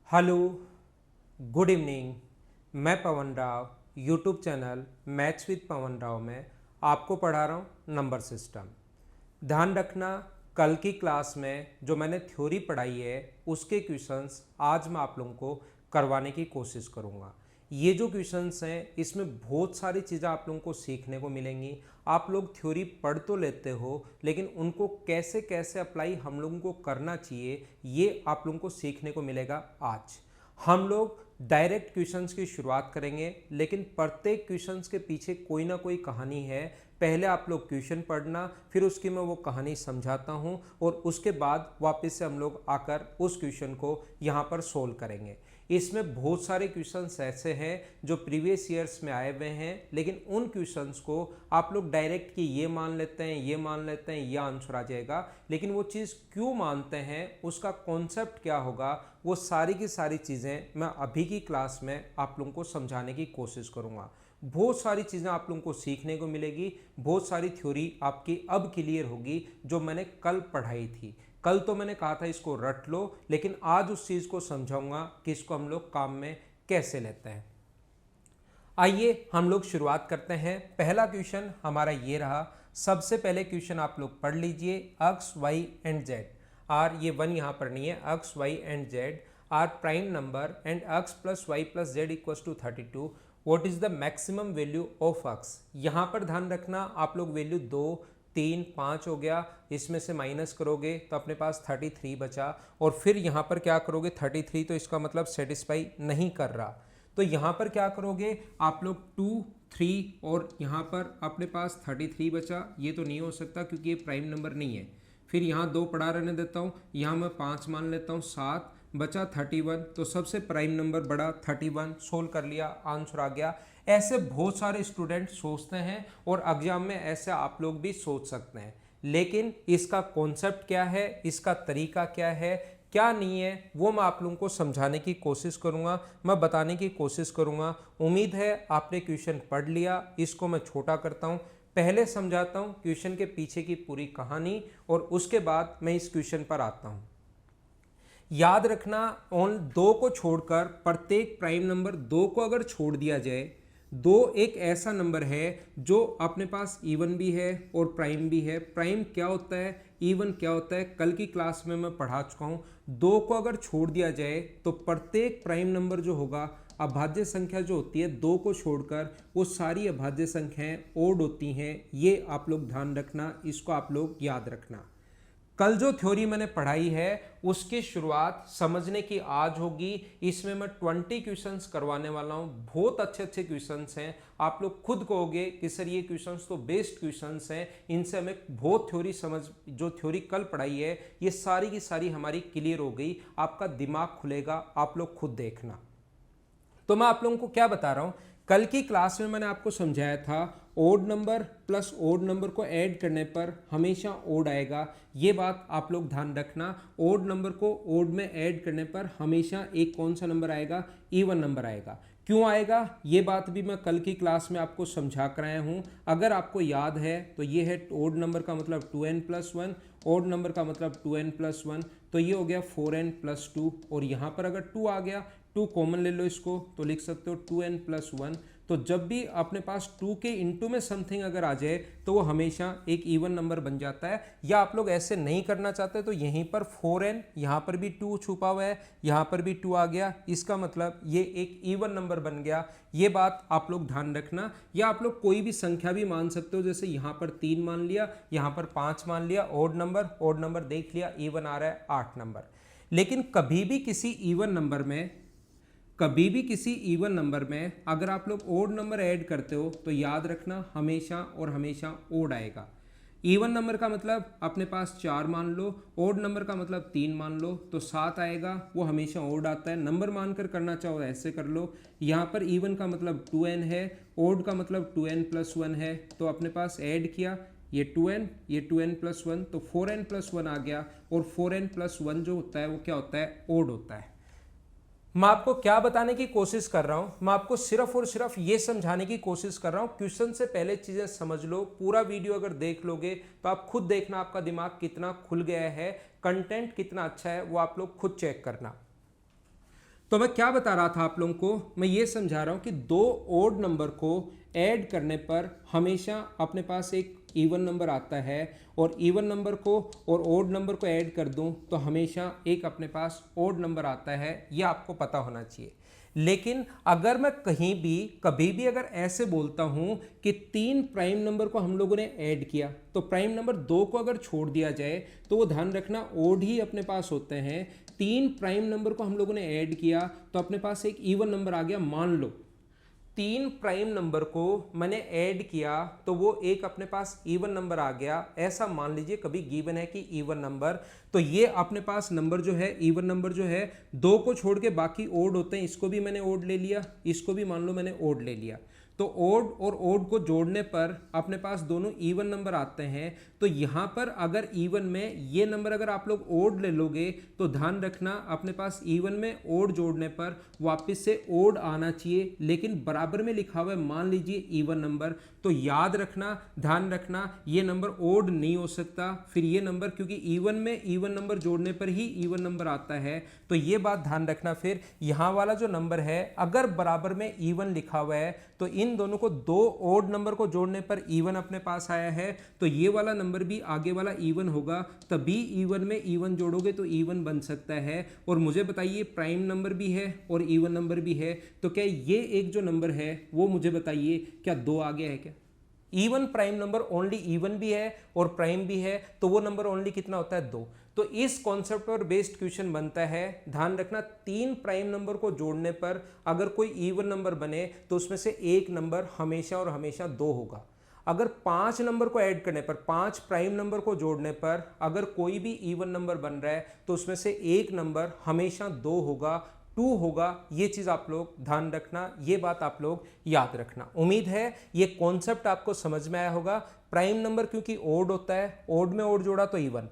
Hello, good evening. मैं Pawan Rao YouTube channel maths with Pawan Rao में आपको पढ़ा रहा हूँ नंबर सिस्टम। ध्यान रखना, कल की क्लास में जो मैंने थ्योरी पढ़ाई है उसके क्वेश्चंस आज मैं आप लोगों को करवाने की कोशिश करूँगा। ये जो क्वेश्चंस हैं इसमें बहुत सारी चीज़ें आप लोगों को सीखने को मिलेंगी। आप लोग थ्योरी पढ़ तो लेते हो लेकिन उनको कैसे कैसे अप्लाई हम लोगों को करना चाहिए ये आप लोगों को सीखने को मिलेगा। आज हम लोग डायरेक्ट क्वेश्चंस की शुरुआत करेंगे, लेकिन प्रत्येक क्वेश्चंस के पीछे कोई ना कोई कहानी है। पहले आप लोग क्वेश्चन पढ़ना, फिर उसकी मैं वो कहानी समझाता हूँ और उसके बाद वापस से हम लोग आकर उस क्वेश्चन को यहाँ पर सोल्व करेंगे। इसमें बहुत सारे क्वेश्चंस ऐसे हैं जो प्रीवियस ईयर्स में आए हुए हैं, लेकिन उन क्वेश्चंस को आप लोग डायरेक्ट कि ये मान लेते हैं, ये मान लेते हैं, ये आंसर आ जाएगा। लेकिन वो चीज़ क्यों मानते हैं, उसका कॉन्सेप्ट क्या होगा, वो सारी की सारी चीज़ें मैं अभी की क्लास में आप लोगों को समझाने की कोशिश करूँगा। बहुत सारी चीज़ें आप लोगों को सीखने को मिलेगी, बहुत सारी थ्योरी आपकी अब क्लियर होगी जो मैंने कल पढ़ाई थी। कल तो मैंने कहा था इसको रट लो, लेकिन आज उस चीज़ को समझाऊंगा कि इसको हम लोग काम में कैसे लेते हैं। आइए हम लोग शुरुआत करते हैं। पहला क्वेश्चन हमारा ये रहा। सबसे पहले क्वेश्चन आप लोग पढ़ लीजिए। X Y and Z are, ये वन यहाँ पर नहीं है, X Y and Z are prime number and X plus Y plus Z equals to 32। What is the maximum value of X. यहाँ पर ध्यान रखना, आप लोग वैल्यू 2 3 5 हो गया, इसमें से माइनस करोगे तो अपने पास 33 बचा। और फिर यहाँ पर क्या करोगे, 33 तो इसका मतलब सेटिस्फाई नहीं कर रहा, तो यहाँ पर क्या करोगे आप लोग 2 3 और यहाँ पर अपने पास 33 बचा। ये तो नहीं हो सकता क्योंकि ये प्राइम नंबर नहीं है। फिर यहाँ 2 पढ़ा रहने देता हूँ, यहाँ मैं 5 मान लेता हूँ, 7 बचा 31, तो सबसे प्राइम नंबर बड़ा 31। सोल्व कर लिया, आंसर आ गया। ऐसे बहुत सारे स्टूडेंट सोचते हैं और एग्जाम में ऐसे आप लोग भी सोच सकते हैं, लेकिन इसका कॉन्सेप्ट क्या है, इसका तरीका क्या है, क्या नहीं है, वो मैं आप लोगों को समझाने की कोशिश करूंगा, मैं बताने की कोशिश करूंगा। उम्मीद है आपने क्वेश्चन पढ़ लिया। इसको मैं छोटा करता हूं, पहले समझाता हूं क्वेश्चन के पीछे की पूरी कहानी और उसके बाद मैं इस क्वेश्चन पर आता हूं। याद रखना, ऑन 2 को छोड़कर प्रत्येक प्राइम नंबर 2 को अगर छोड़ दिया जाए, 2 एक ऐसा नंबर है जो अपने पास इवन भी है और प्राइम भी है। प्राइम क्या होता है, इवन क्या होता है, कल की क्लास में मैं पढ़ा चुका हूँ। 2 को अगर छोड़ दिया जाए तो प्रत्येक प्राइम नंबर जो होगा, अभाज्य संख्या जो होती है 2 को छोड़कर, वो सारी अभाज्य संख्याएं ओड होती हैं। ये आप लोग ध्यान रखना, इसको आप लोग याद रखना। कल जो थ्योरी मैंने पढ़ाई है उसकी शुरुआत समझने की आज होगी। इसमें मैं 20 क्वेश्चंस करवाने वाला हूं। बहुत अच्छे अच्छे क्वेश्चंस हैं। आप लोग खुद कहोगे कि सर ये क्वेश्चंस तो बेस्ट क्वेश्चंस हैं, इनसे हमें बहुत थ्योरी समझ, जो थ्योरी कल पढ़ाई है ये सारी की सारी हमारी क्लियर हो गई। आपका दिमाग खुलेगा, आप लोग खुद देखना। तो मैं आप लोगों को क्या बता रहा हूं, कल की क्लास में मैंने आपको समझाया था odd number plus odd number को ऐड करने पर हमेशा ओड आएगा। ये बात आप लोग ध्यान रखना, ओड नंबर को ओड में ऐड करने पर हमेशा एक कौन सा नंबर आएगा, इवन नंबर आएगा। क्यों आएगा ये बात भी मैं कल की क्लास में आपको समझा कर आया हूँ। अगर आपको याद है तो ये है ओड नंबर का मतलब 2n+1, ओड नंबर का मतलब 2n+1, तो ये हो गया 4n+2। और यहाँ पर अगर 2 आ गया, 2 कॉमन ले लो इसको, तो लिख सकते हो 2n+1। तो जब भी अपने पास 2 के इंटू में समथिंग अगर आ जाए तो वो हमेशा एक इवन नंबर बन जाता है। या आप लोग ऐसे नहीं करना चाहते तो यहीं पर 4n, यहाँ पर भी 2 छुपा हुआ है, यहाँ पर भी 2 आ गया, इसका मतलब ये एक इवन नंबर बन गया। ये बात आप लोग ध्यान रखना। या आप लोग कोई भी संख्या भी मान सकते हो, जैसे यहाँ पर 3 मान लिया, यहाँ पर 5 मान लिया, ओड नंबर देख लिया, इवन आ रहा है 8 नंबर। लेकिन कभी भी किसी इवन नंबर में अगर आप लोग ओड नंबर ऐड करते हो तो याद रखना हमेशा और हमेशा ओड आएगा। इवन नंबर का मतलब अपने पास 4 मान लो, ओड नंबर का मतलब 3 मान लो, तो 7 आएगा, वो हमेशा ओड आता है। नंबर मानकर करना चाहो ऐसे कर लो। यहाँ पर इवन का मतलब 2n है, ओड का मतलब 2n+1 है, तो अपने पास ऐड किया, ये 2n, ये 2n+1, तो 4n+1 आ गया। और 4n+1 जो होता है वो क्या होता है, ओड होता है। मैं आपको क्या बताने की कोशिश कर रहा हूं, मैं आपको सिर्फ और सिर्फ ये समझाने की कोशिश कर रहा हूं। क्वेश्चन से पहले चीजें समझ लो। पूरा वीडियो अगर देख लोगे तो आप खुद देखना आपका दिमाग कितना खुल गया है, कंटेंट कितना अच्छा है, वो आप लोग खुद चेक करना। तो मैं क्या बता रहा था आप लोगों को, मैं ये समझा रहा हूँ कि दो ओड नंबर को ऐड करने पर हमेशा अपने पास एक इवन नंबर आता है, और इवन नंबर को और ओड नंबर को ऐड कर दूं तो हमेशा एक अपने पास ओड नंबर आता है। ये आपको पता होना चाहिए। लेकिन अगर मैं कहीं भी कभी भी अगर ऐसे बोलता हूं कि 3 प्राइम नंबर को हम लोगों ने ऐड किया, तो प्राइम नंबर 2 को अगर छोड़ दिया जाए तो वो ध्यान रखना ओड ही अपने पास होते हैं। 3 प्राइम नंबर को हम लोगों ने ऐड किया तो अपने पास एक इवन नंबर आ गया। मान लो 3 प्राइम नंबर को मैंने ऐड किया तो वो एक अपने पास इवन नंबर आ गया। ऐसा मान लीजिए कभी गिवन है कि इवन नंबर, तो ये अपने पास नंबर जो है इवन नंबर जो है 2 को छोड़ के बाकी ओड होते हैं। इसको भी मैंने ओड ले लिया, इसको भी मान लो मैंने ओड ले लिया। तो ओड और ओड को जोड़ने पर अपने पास दोनों इवन नंबर आते हैं। तो यहाँ पर अगर इवन में ये नंबर अगर आप लोग ओड ले लोगे तो ध्यान रखना अपने पास इवन में ओड जोड़ने पर वापस से ओड आना चाहिए, लेकिन बराबर में लिखा हुआ है मान लीजिए इवन नंबर। तो याद रखना, ध्यान रखना, ये नंबर ओड नहीं हो सकता। फिर ये नंबर क्योंकि इवन में इवन नंबर जोड़ने पर ही इवन नंबर आता है, तो ये बात ध्यान रखना। फिर यहाँ वाला जो नंबर है अगर बराबर में इवन लिखा हुआ है तो इन दोनों को दो ओड नंबर को जोड़ने पर इवन अपने पास आया है, तो ये वाला नंबर भी आगे वाला इवन होगा। तभी इवन में इवन जोड़ोगे तो इवन बन सकता है। और मुझे बताइए प्राइम नंबर भी है और इवन नंबर भी है, तो क्या ये एक जो नंबर है वो मुझे बताइए क्या 2 आ गया है क्या? Even prime number only even भी है और प्राइम भी है, तो वो नंबर ओनली कितना होता है 2। तो इस कॉन्सेप्ट पर बेस्ड क्वेश्चन बनता है। ध्यान रखना 3 प्राइम नंबर को जोड़ने पर अगर कोई इवन नंबर बने तो उसमें से एक नंबर हमेशा और हमेशा 2 होगा। अगर 5 नंबर को ऐड करने पर 5 प्राइम नंबर को जोड़ने पर अगर कोई भी इवन नंबर बन रहा है तो उसमें से एक नंबर हमेशा 2 होगा, 2 होगा। ये चीज आप लोग ध्यान रखना, ये बात आप लोग याद रखना। उम्मीद है ये कॉन्सेप्ट आपको समझ में आया होगा। प्राइम नंबर क्योंकि ओड होता है, ओड में ओड जोड़ा तो इवन।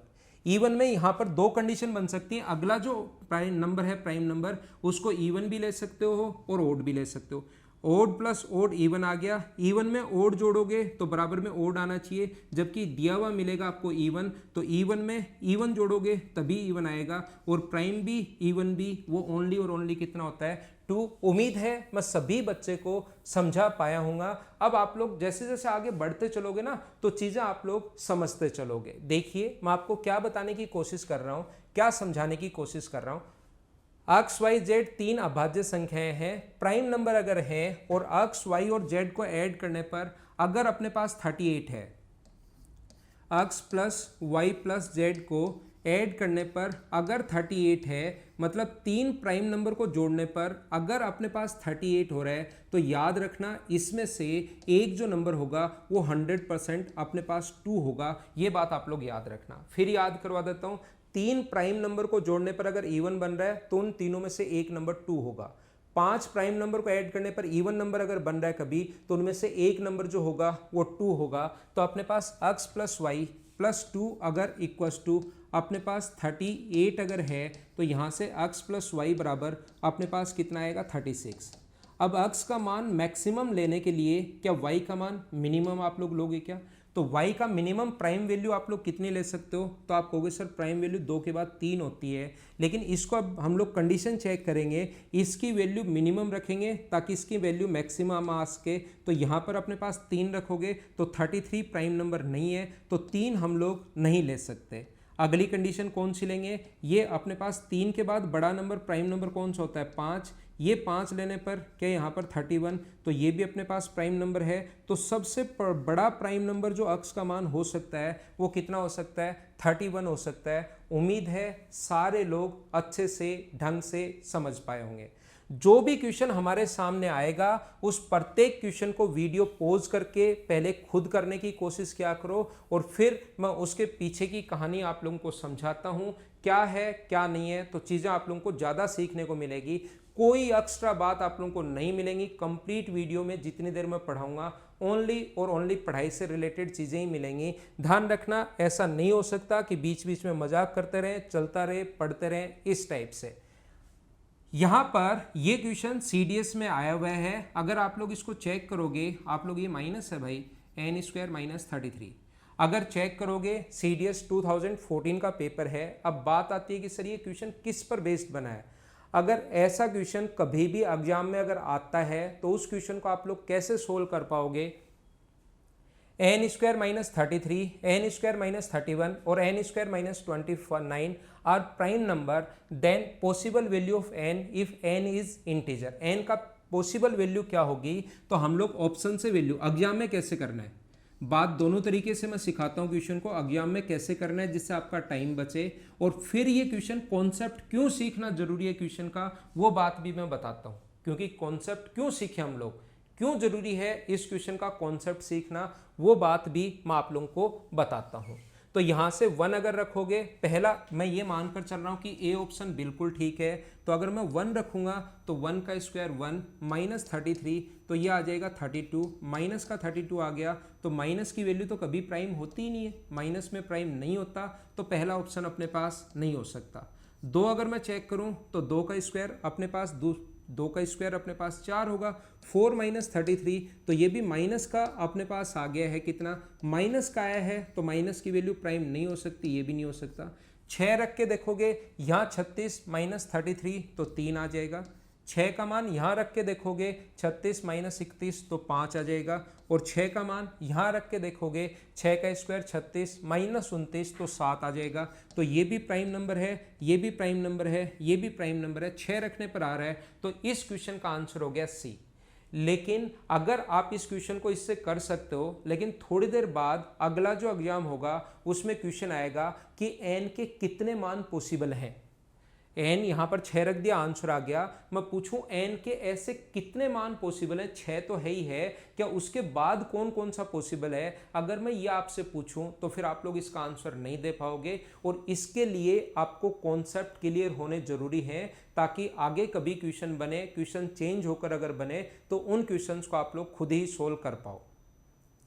इवन में यहां पर 2 कंडीशन बन सकती है। अगला जो प्राइम नंबर है प्राइम नंबर उसको इवन भी ले सकते हो और ओड भी ले सकते हो। ओड प्लस ओड इवन आ गया। इवन में ओड जोड़ोगे तो बराबर में ओड आना चाहिए, जबकि दिया हुआ मिलेगा आपको इवन, तो इवन में इवन जोड़ोगे तभी इवन आएगा। और प्राइम भी इवन भी वो ओनली और ओनली कितना होता है 2। उम्मीद है मैं सभी बच्चे को समझा पाया हूँगा। अब आप लोग जैसे जैसे आगे बढ़ते चलोगे ना तो चीज़ें आप लोग समझते चलोगे। देखिए मैं आपको क्या बताने की कोशिश कर रहा हूँ, क्या समझाने की कोशिश कर रहा हूँ। एक्स वाई जेड 3 अभाज्य संख्याएं हैं। प्राइम नंबर अगर है और एक्स वाई और जेड को ऐड करने पर अगर अपने पास 38 है, X plus Y plus Z को ऐड करने पर अगर 38 है, मतलब 3 प्राइम नंबर को जोड़ने पर अगर अपने पास 38 हो रहा है, तो याद रखना इसमें से एक जो नंबर होगा वो 100% अपने पास 2 होगा। ये बात आप लोग याद रखना। फिर याद करवा देता हूँ, 3 प्राइम नंबर को जोड़ने पर अगर इवन बन रहा है तो उन तीनों में से एक नंबर 2 होगा। 5 प्राइम नंबर को ऐड करने पर इवन नंबर अगर बन रहा है कभी तो उनमें से एक नंबर जो होगा वो 2 होगा। तो अपने पास x प्लस वाई प्लस 2 अगर इक्वस टू अपने पास 38 अगर है तो यहाँ से x प्लस वाई बराबर अपने पास कितना आएगा 36। अब x का मान मैक्सिमम लेने के लिए क्या y का मान मिनिमम आप लोग लोगे क्या? तो y का मिनिमम प्राइम वैल्यू आप लोग कितनी ले सकते हो? तो आप कहोगे सर प्राइम वैल्यू 2 के बाद 3 होती है, लेकिन इसको अब हम लोग कंडीशन चेक करेंगे, इसकी वैल्यू मिनिमम रखेंगे ताकि इसकी वैल्यू मैक्सिमम आ सके। तो यहाँ पर अपने पास 3 रखोगे तो 33 प्राइम नंबर नहीं है, तो 3 हम लोग नहीं ले सकते। अगली कंडीशन कौन सी लेंगे? ये अपने पास 3 के बाद बड़ा नंबर प्राइम नंबर कौन सा होता है 5, ये 5 लेने पर क्या यहाँ पर 31, तो ये भी अपने पास प्राइम नंबर है। तो सबसे बड़ा प्राइम नंबर जो x का मान हो सकता है वो कितना हो सकता है 31 हो सकता है। उम्मीद है सारे लोग अच्छे से ढंग से समझ पाए होंगे। जो भी क्वेश्चन हमारे सामने आएगा उस प्रत्येक क्वेश्चन को वीडियो पॉज करके पहले खुद करने की कोशिश किया करो, और फिर मैं उसके पीछे की कहानी आप लोगों को समझाता हूँ क्या है क्या नहीं है, तो चीज़ें आप लोगों को ज़्यादा सीखने को मिलेगी। कोई एक्स्ट्रा बात आप लोगों को नहीं मिलेंगी। कंप्लीट वीडियो में जितनी देर मैं पढ़ाऊंगा ओनली और ओनली पढ़ाई से रिलेटेड चीज़ें ही मिलेंगी। ध्यान रखना ऐसा नहीं हो सकता कि बीच बीच में मजाक करते रहें, चलता रहे, पढ़ते रहें, इस टाइप से। यहाँ पर ये क्वेश्चन CDS में आया हुआ है। अगर आप लोग इसको चेक करोगे, आप लोग ये माइनस है भाई n² - 33, अगर चेक करोगे CDS 2014 का पेपर है। अब बात आती है कि सर ये क्वेश्चन किस पर बेस्ड बना है। अगर ऐसा क्वेश्चन कभी भी एग्जाम में अगर आता है तो उस क्वेश्चन को आप लोग कैसे सोल्व कर पाओगे? N square minus 33, N square minus 31 और N square minus 29 are prime number, then possible value of N if N is integer. N का पॉसिबल वैल्यू क्या होगी? तो हम लोग ऑप्शन से वैल्यू एग्जाम में कैसे करना है, बात दोनों तरीके से मैं सिखाता हूँ क्वेश्चन को एग्जाम में कैसे करना है जिससे आपका टाइम बचे, और फिर ये क्वेश्चन कॉन्सेप्ट क्यों सीखना जरूरी है क्वेश्चन का वो बात भी मैं बताता हूँ, क्योंकि कॉन्सेप्ट क्यों सीखे हम लोग, क्यों जरूरी है इस क्वेश्चन का कॉन्सेप्ट सीखना, वो बात भी मैं आप लोगों को बताता हूं। तो यहां से 1 अगर रखोगे, पहला मैं ये मानकर चल रहा हूं कि ए ऑप्शन बिल्कुल ठीक है, तो अगर मैं 1 रखूंगा तो 1 का स्क्वायर 1 माइनस 33, तो ये आ जाएगा 32, माइनस का 32 आ गया, तो माइनस की वैल्यू तो कभी प्राइम होती ही नहीं है, माइनस में प्राइम नहीं होता, तो पहला ऑप्शन अपने पास नहीं हो सकता। 2 अगर मैं चेक करूं तो 2 का स्क्वायर अपने पास 2 का स्क्वायर अपने पास 4 होगा, 4 माइनस 33, तो ये भी माइनस का अपने पास आ गया है, कितना माइनस का आया है, तो माइनस की वैल्यू प्राइम नहीं हो सकती, ये भी नहीं हो सकता। 6 रख के देखोगे, यहाँ 36 माइनस 33 तो 3 आ जाएगा। 6 का मान यहाँ रख के देखोगे, 36 माइनस 31 तो 5 आ जाएगा, और 6 का मान यहाँ रख के देखोगे, 6 का स्क्वायर 36 माइनस 29 तो 7 आ जाएगा। तो ये भी प्राइम नंबर है, ये भी प्राइम नंबर है, ये भी प्राइम नंबर है, 6 रखने पर आ रहा है, तो इस क्वेश्चन का आंसर हो गया सी। लेकिन अगर आप इस क्वेश्चन को इससे कर सकते हो, लेकिन थोड़ी देर बाद अगला जो एग्जाम होगा उसमें क्वेश्चन आएगा कि एन के कितने मान पॉसिबल हैं। एन यहां पर 6 रख दिया, आंसर आ गया, मैं पूछूं एन के ऐसे कितने मान पॉसिबल है, 6 तो है ही है, क्या उसके बाद कौन कौन सा पॉसिबल है, अगर मैं ये आपसे पूछूं तो फिर आप लोग इसका आंसर नहीं दे पाओगे, और इसके लिए आपको कॉन्सेप्ट क्लियर होने जरूरी है, ताकि आगे कभी क्वेश्चन बने, क्वेश्चन चेंज होकर अगर बने तो उन क्वेश्चंस को आप लोग खुद ही सोल्व कर पाओ।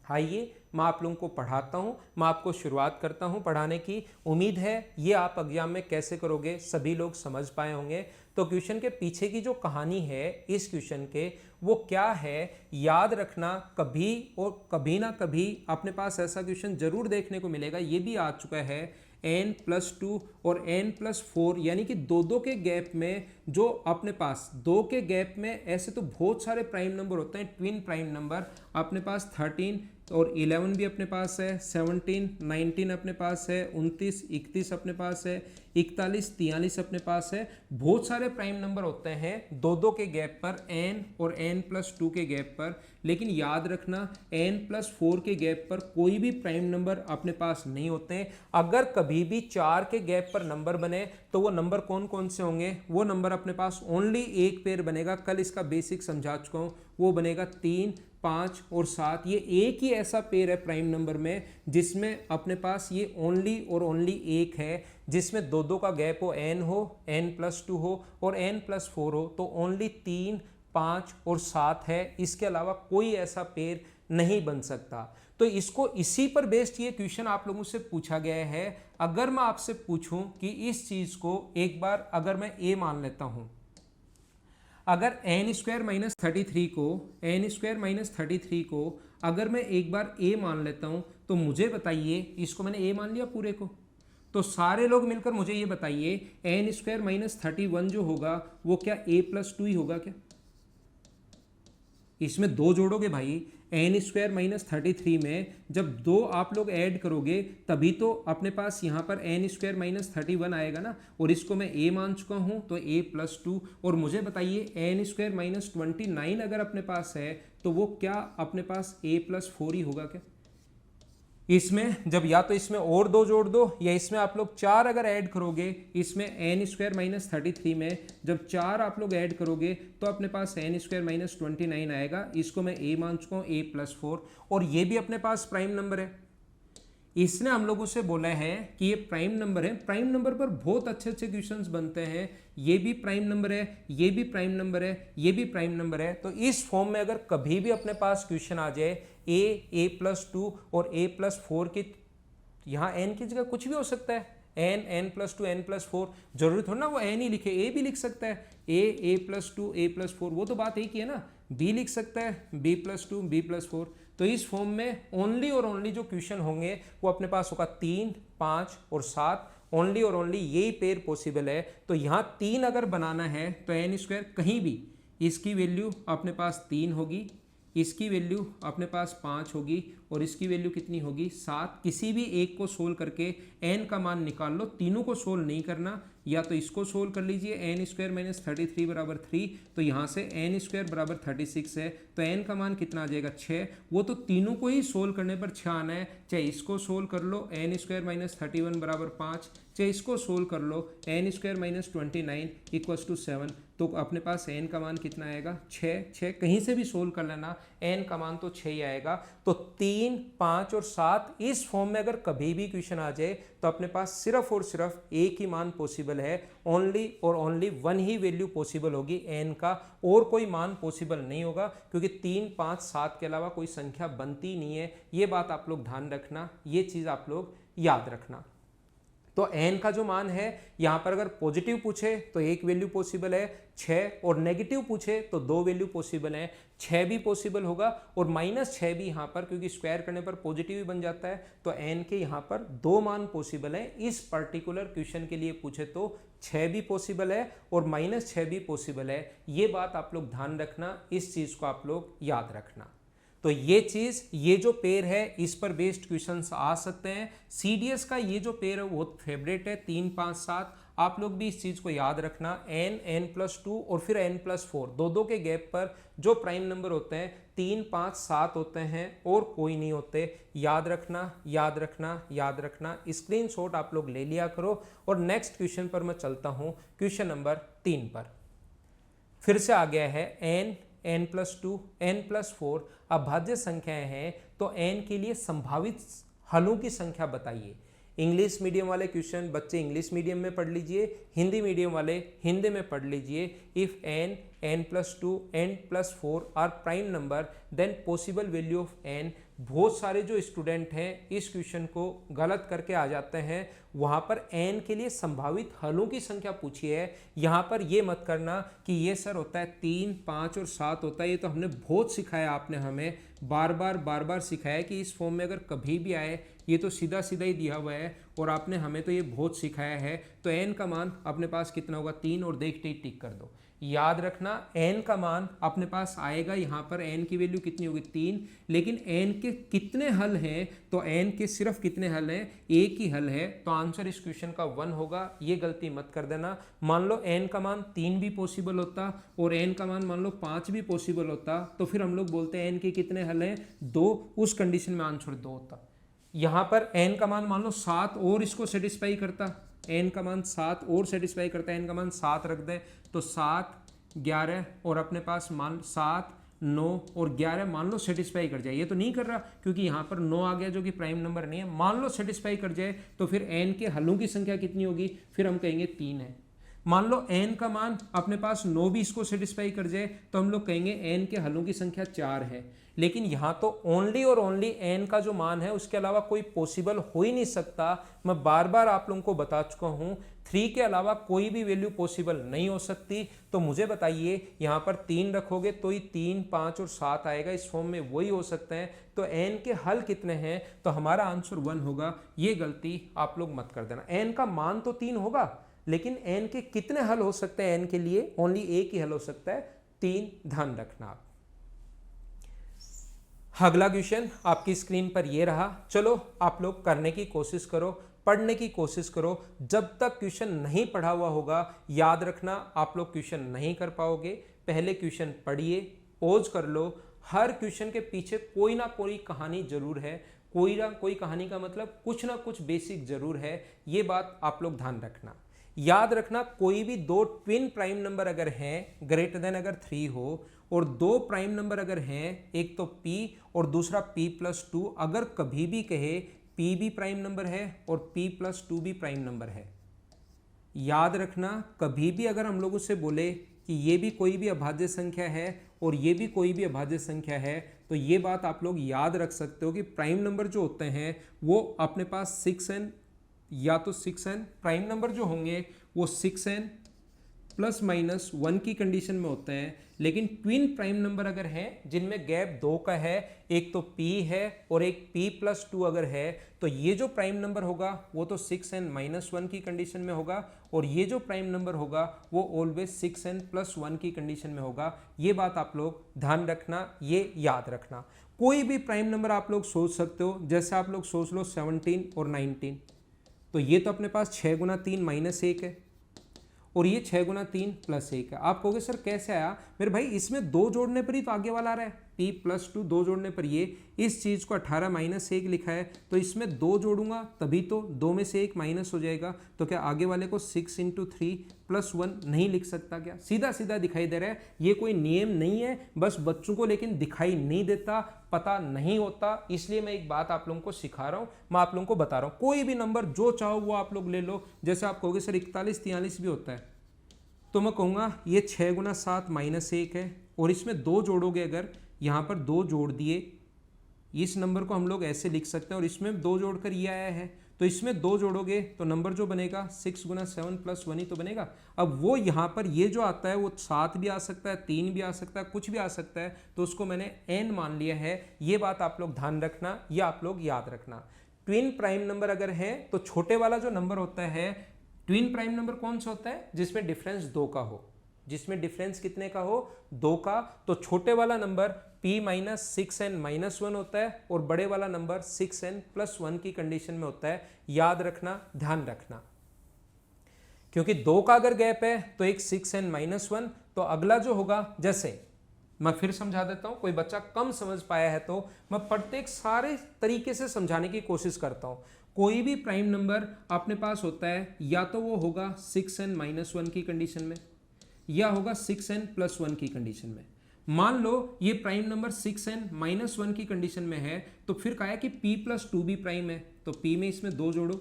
आइए मैं आप लोगों को पढ़ाता हूं, मैं आपको शुरुआत करता हूं पढ़ाने की। उम्मीद है ये आप एग्जाम में कैसे करोगे सभी लोग समझ पाए होंगे। तो क्वेश्चन के पीछे की जो कहानी है इस क्वेश्चन के, वो क्या है याद रखना, कभी और कभी ना कभी अपने पास ऐसा क्वेश्चन जरूर देखने को मिलेगा, ये भी आ चुका है, n+2 और n+4 यानी कि 2 के गैप में, जो अपने पास 2 के गैप में ऐसे तो बहुत सारे प्राइम नंबर होते हैं, ट्विन प्राइम नंबर अपने पास 13 और 11 भी अपने पास है, 17 19 अपने पास है, 29 31 अपने पास है, 41 43 अपने पास है, बहुत सारे प्राइम नंबर होते हैं 2 के गैप पर, n और n+2 के गैप पर। लेकिन याद रखना n+4 के गैप पर कोई भी प्राइम नंबर अपने पास नहीं होते। अगर कभी भी 4 के गैप पर नंबर बने तो वो नंबर कौन कौन से होंगे, वो नंबर अपने पास ओनली एक पेयर बनेगा, कल इसका बेसिक समझा चुका हूँ, वो बनेगा 3 5 और 7। ये एक ही ऐसा पेयर है प्राइम नंबर में जिसमें अपने पास ये ओनली और ओनली एक है, जिसमें 2 का गैप हो, n हो, n+2 हो और n+4 हो, तो ओनली 3 5 और 7 है, इसके अलावा कोई ऐसा पेयर नहीं बन सकता। तो इसको इसी पर बेस्ड ये क्वेश्चन आप लोगों से पूछा गया है। अगर मैं आपसे पूछूं कि इस चीज को एक बार अगर मैं a मान लेता हूं, अगर n² माइनस 33 को अगर मैं एक बार a मान लेता हूं, तो मुझे बताइए, इसको मैंने a मान लिया पूरे को, तो सारे लोग मिलकर मुझे ये बताइए n² माइनस 31 जो होगा वो क्या a+2 ही होगा क्या? इसमें 2 जोड़ोगे भाई, n² माइनस 33 में जब 2 आप लोग ऐड करोगे तभी तो अपने पास यहाँ पर n² माइनस 31 आएगा ना, और इसको मैं a मान चुका हूँ तो a+2। और मुझे बताइए n² माइनस 29 अगर अपने पास है तो वो क्या अपने पास a+4 ही होगा क्या? इसमें जब या तो इसमें और 2 जोड़ दो, या इसमें आप लोग 4 अगर ऐड करोगे, इसमें n² माइनस 33 में जब 4 आप लोग ऐड करोगे तो अपने पास n² माइनस 29 आएगा, इसको मैं a मान चुका हूँ a+4, और ये भी अपने पास प्राइम नंबर है। इसने हम लोगों से बोला है कि ये प्राइम नंबर है, प्राइम नंबर पर बहुत अच्छे अच्छे क्वेश्चंस बनते हैं, ये भी प्राइम नंबर है, ये भी प्राइम नंबर है, ये भी प्राइम नंबर है। तो इस फॉर्म में अगर कभी भी अपने पास क्वेश्चन आ जाए a+2 और a+4 की, यहाँ n की जगह कुछ भी हो सकता है, n+2 n+4, जरूरी थोड़ा ना वो n ही लिखे, a भी लिख सकता है, a+2 a+4, वो तो बात एक ही है ना, b लिख सकता है, b+2 b+4। तो इस फॉर्म में ओनली और ओनली जो क्वेश्चन होंगे वो अपने पास होगा 3 5 और 7, ओनली और ओनली यही पेयर पॉसिबल है। तो यहाँ 3 अगर बनाना है तो एन स्क्वायर कहीं भी इसकी वैल्यू अपने पास 3 होगी, इसकी वैल्यू अपने पास 5 होगी और इसकी वैल्यू कितनी होगी 7। किसी भी एक को सोल्व करके एन का मान निकाल लो, तीनों को सोल्व नहीं करना, या तो इसको सोल्व कर लीजिए एन स्क्वायर माइनस 33 बराबर 3, तो यहाँ से एन स्क्वायर बराबर 36 है, तो एन का मान कितना आ जाएगा 6। वो तो तीनों को ही सोल्व करने पर 6 आना है, चाहे इसको सोल्व कर लो एन स्क्वायर माइनस 31 बराबर 5, चाहे इसको सोल्व कर लो n square minus 29 equals to 7, तो अपने पास एन का मान कितना आएगा 6। कहीं से भी सोल्व कर लेना, एन का मान तो 6 ही आएगा। तो 3, 5 और 7 इस फॉर्म में अगर कभी भी क्वेश्चन आ जाए तो अपने पास सिर्फ और सिर्फ एक ही मान पॉसिबल है, ओनली और ओनली वन ही वैल्यू पॉसिबल होगी एन का, और कोई मान पॉसिबल नहीं होगा, क्योंकि 3, 5, 7 के अलावा कोई संख्या बनती नहीं है। ये बात आप लोग ध्यान रखना, ये चीज़ आप लोग याद रखना। तो एन का जो मान है यहाँ पर अगर पॉजिटिव पूछे तो एक वैल्यू पॉसिबल है 6, और नेगेटिव पूछे तो 2 वैल्यू पॉसिबल है, 6 भी पॉसिबल होगा और -6 भी यहाँ पर, क्योंकि स्क्वायर करने पर पॉजिटिव ही बन जाता है। तो एन के यहाँ पर 2 मान पॉसिबल है। इस पर्टिकुलर क्वेश्चन के लिए पूछे तो 6 भी पॉसिबल है और -6 भी पॉसिबल है। ये बात आप लोग ध्यान रखना, इस चीज़ को आप लोग याद रखना। तो ये चीज़, ये जो पेयर है इस पर बेस्ड क्वेश्चंस आ सकते हैं। सीडीएस का ये जो पेयर है बहुत फेवरेट है, 3, 5, 7। आप लोग भी इस चीज़ को याद रखना, n, n+2 और फिर n+4, दो के गैप पर जो प्राइम नंबर होते हैं 3, 5, 7 होते हैं और कोई नहीं होते। याद रखना, याद रखना, याद रखना। स्क्रीनशॉट आप लोग ले लिया करो। और नेक्स्ट क्वेश्चन पर मैं चलता हूँ, क्वेश्चन नंबर 3 पर। फिर से आ गया है n, n+2, n+4 अभाज्य संख्याएं हैं, तो n के लिए संभावित हलों की संख्या बताइए। इंग्लिश मीडियम वाले क्वेश्चन बच्चे इंग्लिश मीडियम में पढ़ लीजिए, हिंदी मीडियम वाले हिंदी में पढ़ लीजिए। If n, n+2, n+4 are prime number then possible value of n। बहुत सारे जो स्टूडेंट हैं इस क्वेश्चन को गलत करके आ जाते हैं। वहाँ पर n के लिए संभावित हलों की संख्या पूछी है। यहाँ पर ये मत करना कि ये सर होता है 3, 5 और 7 होता है। ये तो हमने बहुत सिखाया, आपने हमें बार बार सिखाया कि इस फॉर्म में अगर कभी भी आए, ये तो सीधा सीधा ही दिया हुआ है और आपने हमें तो ये बहुत सिखाया है। तो n का मान अपने पास कितना होगा 3, और देखते ही टिक कर दो। याद रखना n का मान अपने पास आएगा, यहाँ पर n की वैल्यू कितनी होगी 3, लेकिन n के कितने हल हैं, तो n के सिर्फ कितने हल हैं, एक ही हल है। तो आंसर इस क्वेश्चन का 1 होगा, ये गलती मत कर देना। मान लो n का मान 3 भी पॉसिबल होता और n का मान मान लो 5 भी पॉसिबल होता, तो फिर हम लोग बोलते हैं n के कितने हल हैं 2, उस कंडीशन में आंसर 2 होता। यहाँ पर n का मान मान लो 7 और इसको सेटिस्फाई करता, n का मान 7 और सेटिस्फाई करता है, n का मान 7 रख दें तो 7, 11 और अपने पास मान 7, 9 और 11 मान लो सेटिस्फाई कर जाए। ये तो नहीं कर रहा क्योंकि यहाँ पर 9 आ गया जो कि प्राइम नंबर नहीं है। मान लो सेटिस्फाई कर जाए तो फिर n के हलों की संख्या कितनी होगी, फिर हम कहेंगे 3 है। मान लो n का मान अपने पास 9 भी इसको सेटिस्फाई कर जाए तो हम लोग कहेंगे n के हलों की संख्या 4 है। लेकिन यहाँ तो ओनली और ओनली n का जो मान है उसके अलावा कोई पॉसिबल हो ही नहीं सकता। मैं बार बार आप लोगों को बता चुका हूँ 3 के अलावा कोई भी वैल्यू पॉसिबल नहीं हो सकती। तो मुझे बताइए यहाँ पर 3 रखोगे तो ही 3, 5 और 7 आएगा, इस फॉर्म में वही हो सकते हैं। तो n के हल कितने हैं, तो हमारा आंसर 1 होगा। ये गलती आप लोग मत कर देना। n का मान तो 3 होगा लेकिन n के कितने हल हो सकते हैं, n के लिए ओनली एक ही हल हो सकता है 3, ध्यान रखना आप। अगला क्वेश्चन आपकी स्क्रीन पर ये रहा। चलो आप लोग करने की कोशिश करो, पढ़ने की कोशिश करो। जब तक क्वेश्चन नहीं पढ़ा हुआ होगा याद रखना आप लोग क्वेश्चन नहीं कर पाओगे। पहले क्वेश्चन पढ़िए, पॉज कर लो। हर क्वेश्चन के पीछे कोई ना कोई कहानी जरूर है, कोई ना कोई कहानी का मतलब कुछ ना कुछ बेसिक जरूर है। ये बात आप लोग ध्यान रखना। याद रखना कोई भी 2 ट्विन प्राइम नंबर अगर हैं ग्रेटर देन अगर 3 हो और 2 प्राइम नंबर अगर हैं, एक तो p और दूसरा p+2, अगर कभी भी कहे p भी प्राइम नंबर है और p+2 भी प्राइम नंबर है, याद रखना कभी भी अगर हम लोग उससे बोले कि ये भी कोई भी अभाज्य संख्या है और ये भी कोई भी अभाज्य संख्या है, तो ये बात आप लोग याद रख सकते हो कि प्राइम नंबर जो होते हैं वो अपने पास 6n या तो 6n, प्राइम नंबर जो होंगे वो 6n प्लस माइनस 1 की कंडीशन में होते हैं, लेकिन ट्विन प्राइम नंबर अगर हैं जिनमें गैप 2 का है, एक तो p है और एक p+2 अगर है, तो ये जो प्राइम नंबर होगा वो तो 6n-1 की कंडीशन में होगा और ये जो प्राइम नंबर होगा वो ऑलवेज 6n+1 की कंडीशन में होगा। ये बात आप लोग ध्यान रखना, ये याद रखना। कोई भी प्राइम नंबर आप लोग सोच सकते हो, जैसे आप लोग सोच लो 17 और 19, तो ये तो अपने पास 6 गुना 3 -1 है और ये 6 गुना 3 + 1 है। आप कहोगे सर कैसे आया? मेरे भाई इसमें 2 जोड़ने पर ही तो आगे वाला आ रहा है, p+2 2 जोड़ने पर ये इस चीज़ को 18 - 1 लिखा है, तो इसमें 2 जोड़ूंगा तभी तो 2 में से 1 माइनस हो जाएगा। तो क्या आगे वाले को 6 × 3 + 1 नहीं लिख सकता क्या? सीधा सीधा दिखाई दे रहा है। ये कोई नियम नहीं है, बस बच्चों को लेकिन दिखाई नहीं देता, पता नहीं होता, इसलिए मैं एक बात आप लोगों को सिखा रहा हूँ, मैं आप लोगों को बता रहा हूँ। कोई भी नंबर जो चाहो वो आप लोग ले लो। जैसे आप कहोगे सर 41 43 भी होता है, तो मैं कहूँगा ये 6 गुना 7 -1 है और इसमें 2 जोड़ोगे, अगर यहाँ पर 2 जोड़ दिए, इस नंबर को हम लोग ऐसे लिख सकते हैं और इसमें 2 जोड़कर ये आया है, तो इसमें 2 जोड़ोगे तो नंबर जो बनेगा 6 गुना 7 + 1 ही तो बनेगा। अब वो यहाँ पर ये जो आता है वो 7 भी आ सकता है, 3 भी आ सकता है, कुछ भी आ सकता है, तो उसको मैंने n मान लिया है। ये बात आप लोग ध्यान रखना, ये आप लोग याद रखना। ट्विन प्राइम नंबर अगर है तो छोटे वाला जो नंबर होता है, ट्विन प्राइम नंबर कौन सा होता है? जिसमें डिफरेंस 2 का हो, जिसमें डिफरेंस कितने का हो? 2 का। तो छोटे वाला नंबर p - 6n-1 होता है और बड़े वाला नंबर 6n+1 की कंडीशन में होता है। याद रखना, ध्यान रखना, क्योंकि 2 का अगर गैप है तो एक 6n-1, तो अगला जो होगा, जैसे मैं फिर समझा देता हूं, कोई बच्चा कम समझ पाया है तो मैं प्रत्येक सारे तरीके से समझाने की कोशिश करता हूं। कोई भी प्राइम नंबर अपने पास होता है, या तो वो होगा 6n-1 की कंडीशन में या होगा 6n+1 की कंडीशन में। मान लो ये प्राइम नंबर 6n-1 की कंडीशन में है, तो फिर कहा है कि p+2 भी प्राइम है, तो p में इसमें 2 जोड़ो,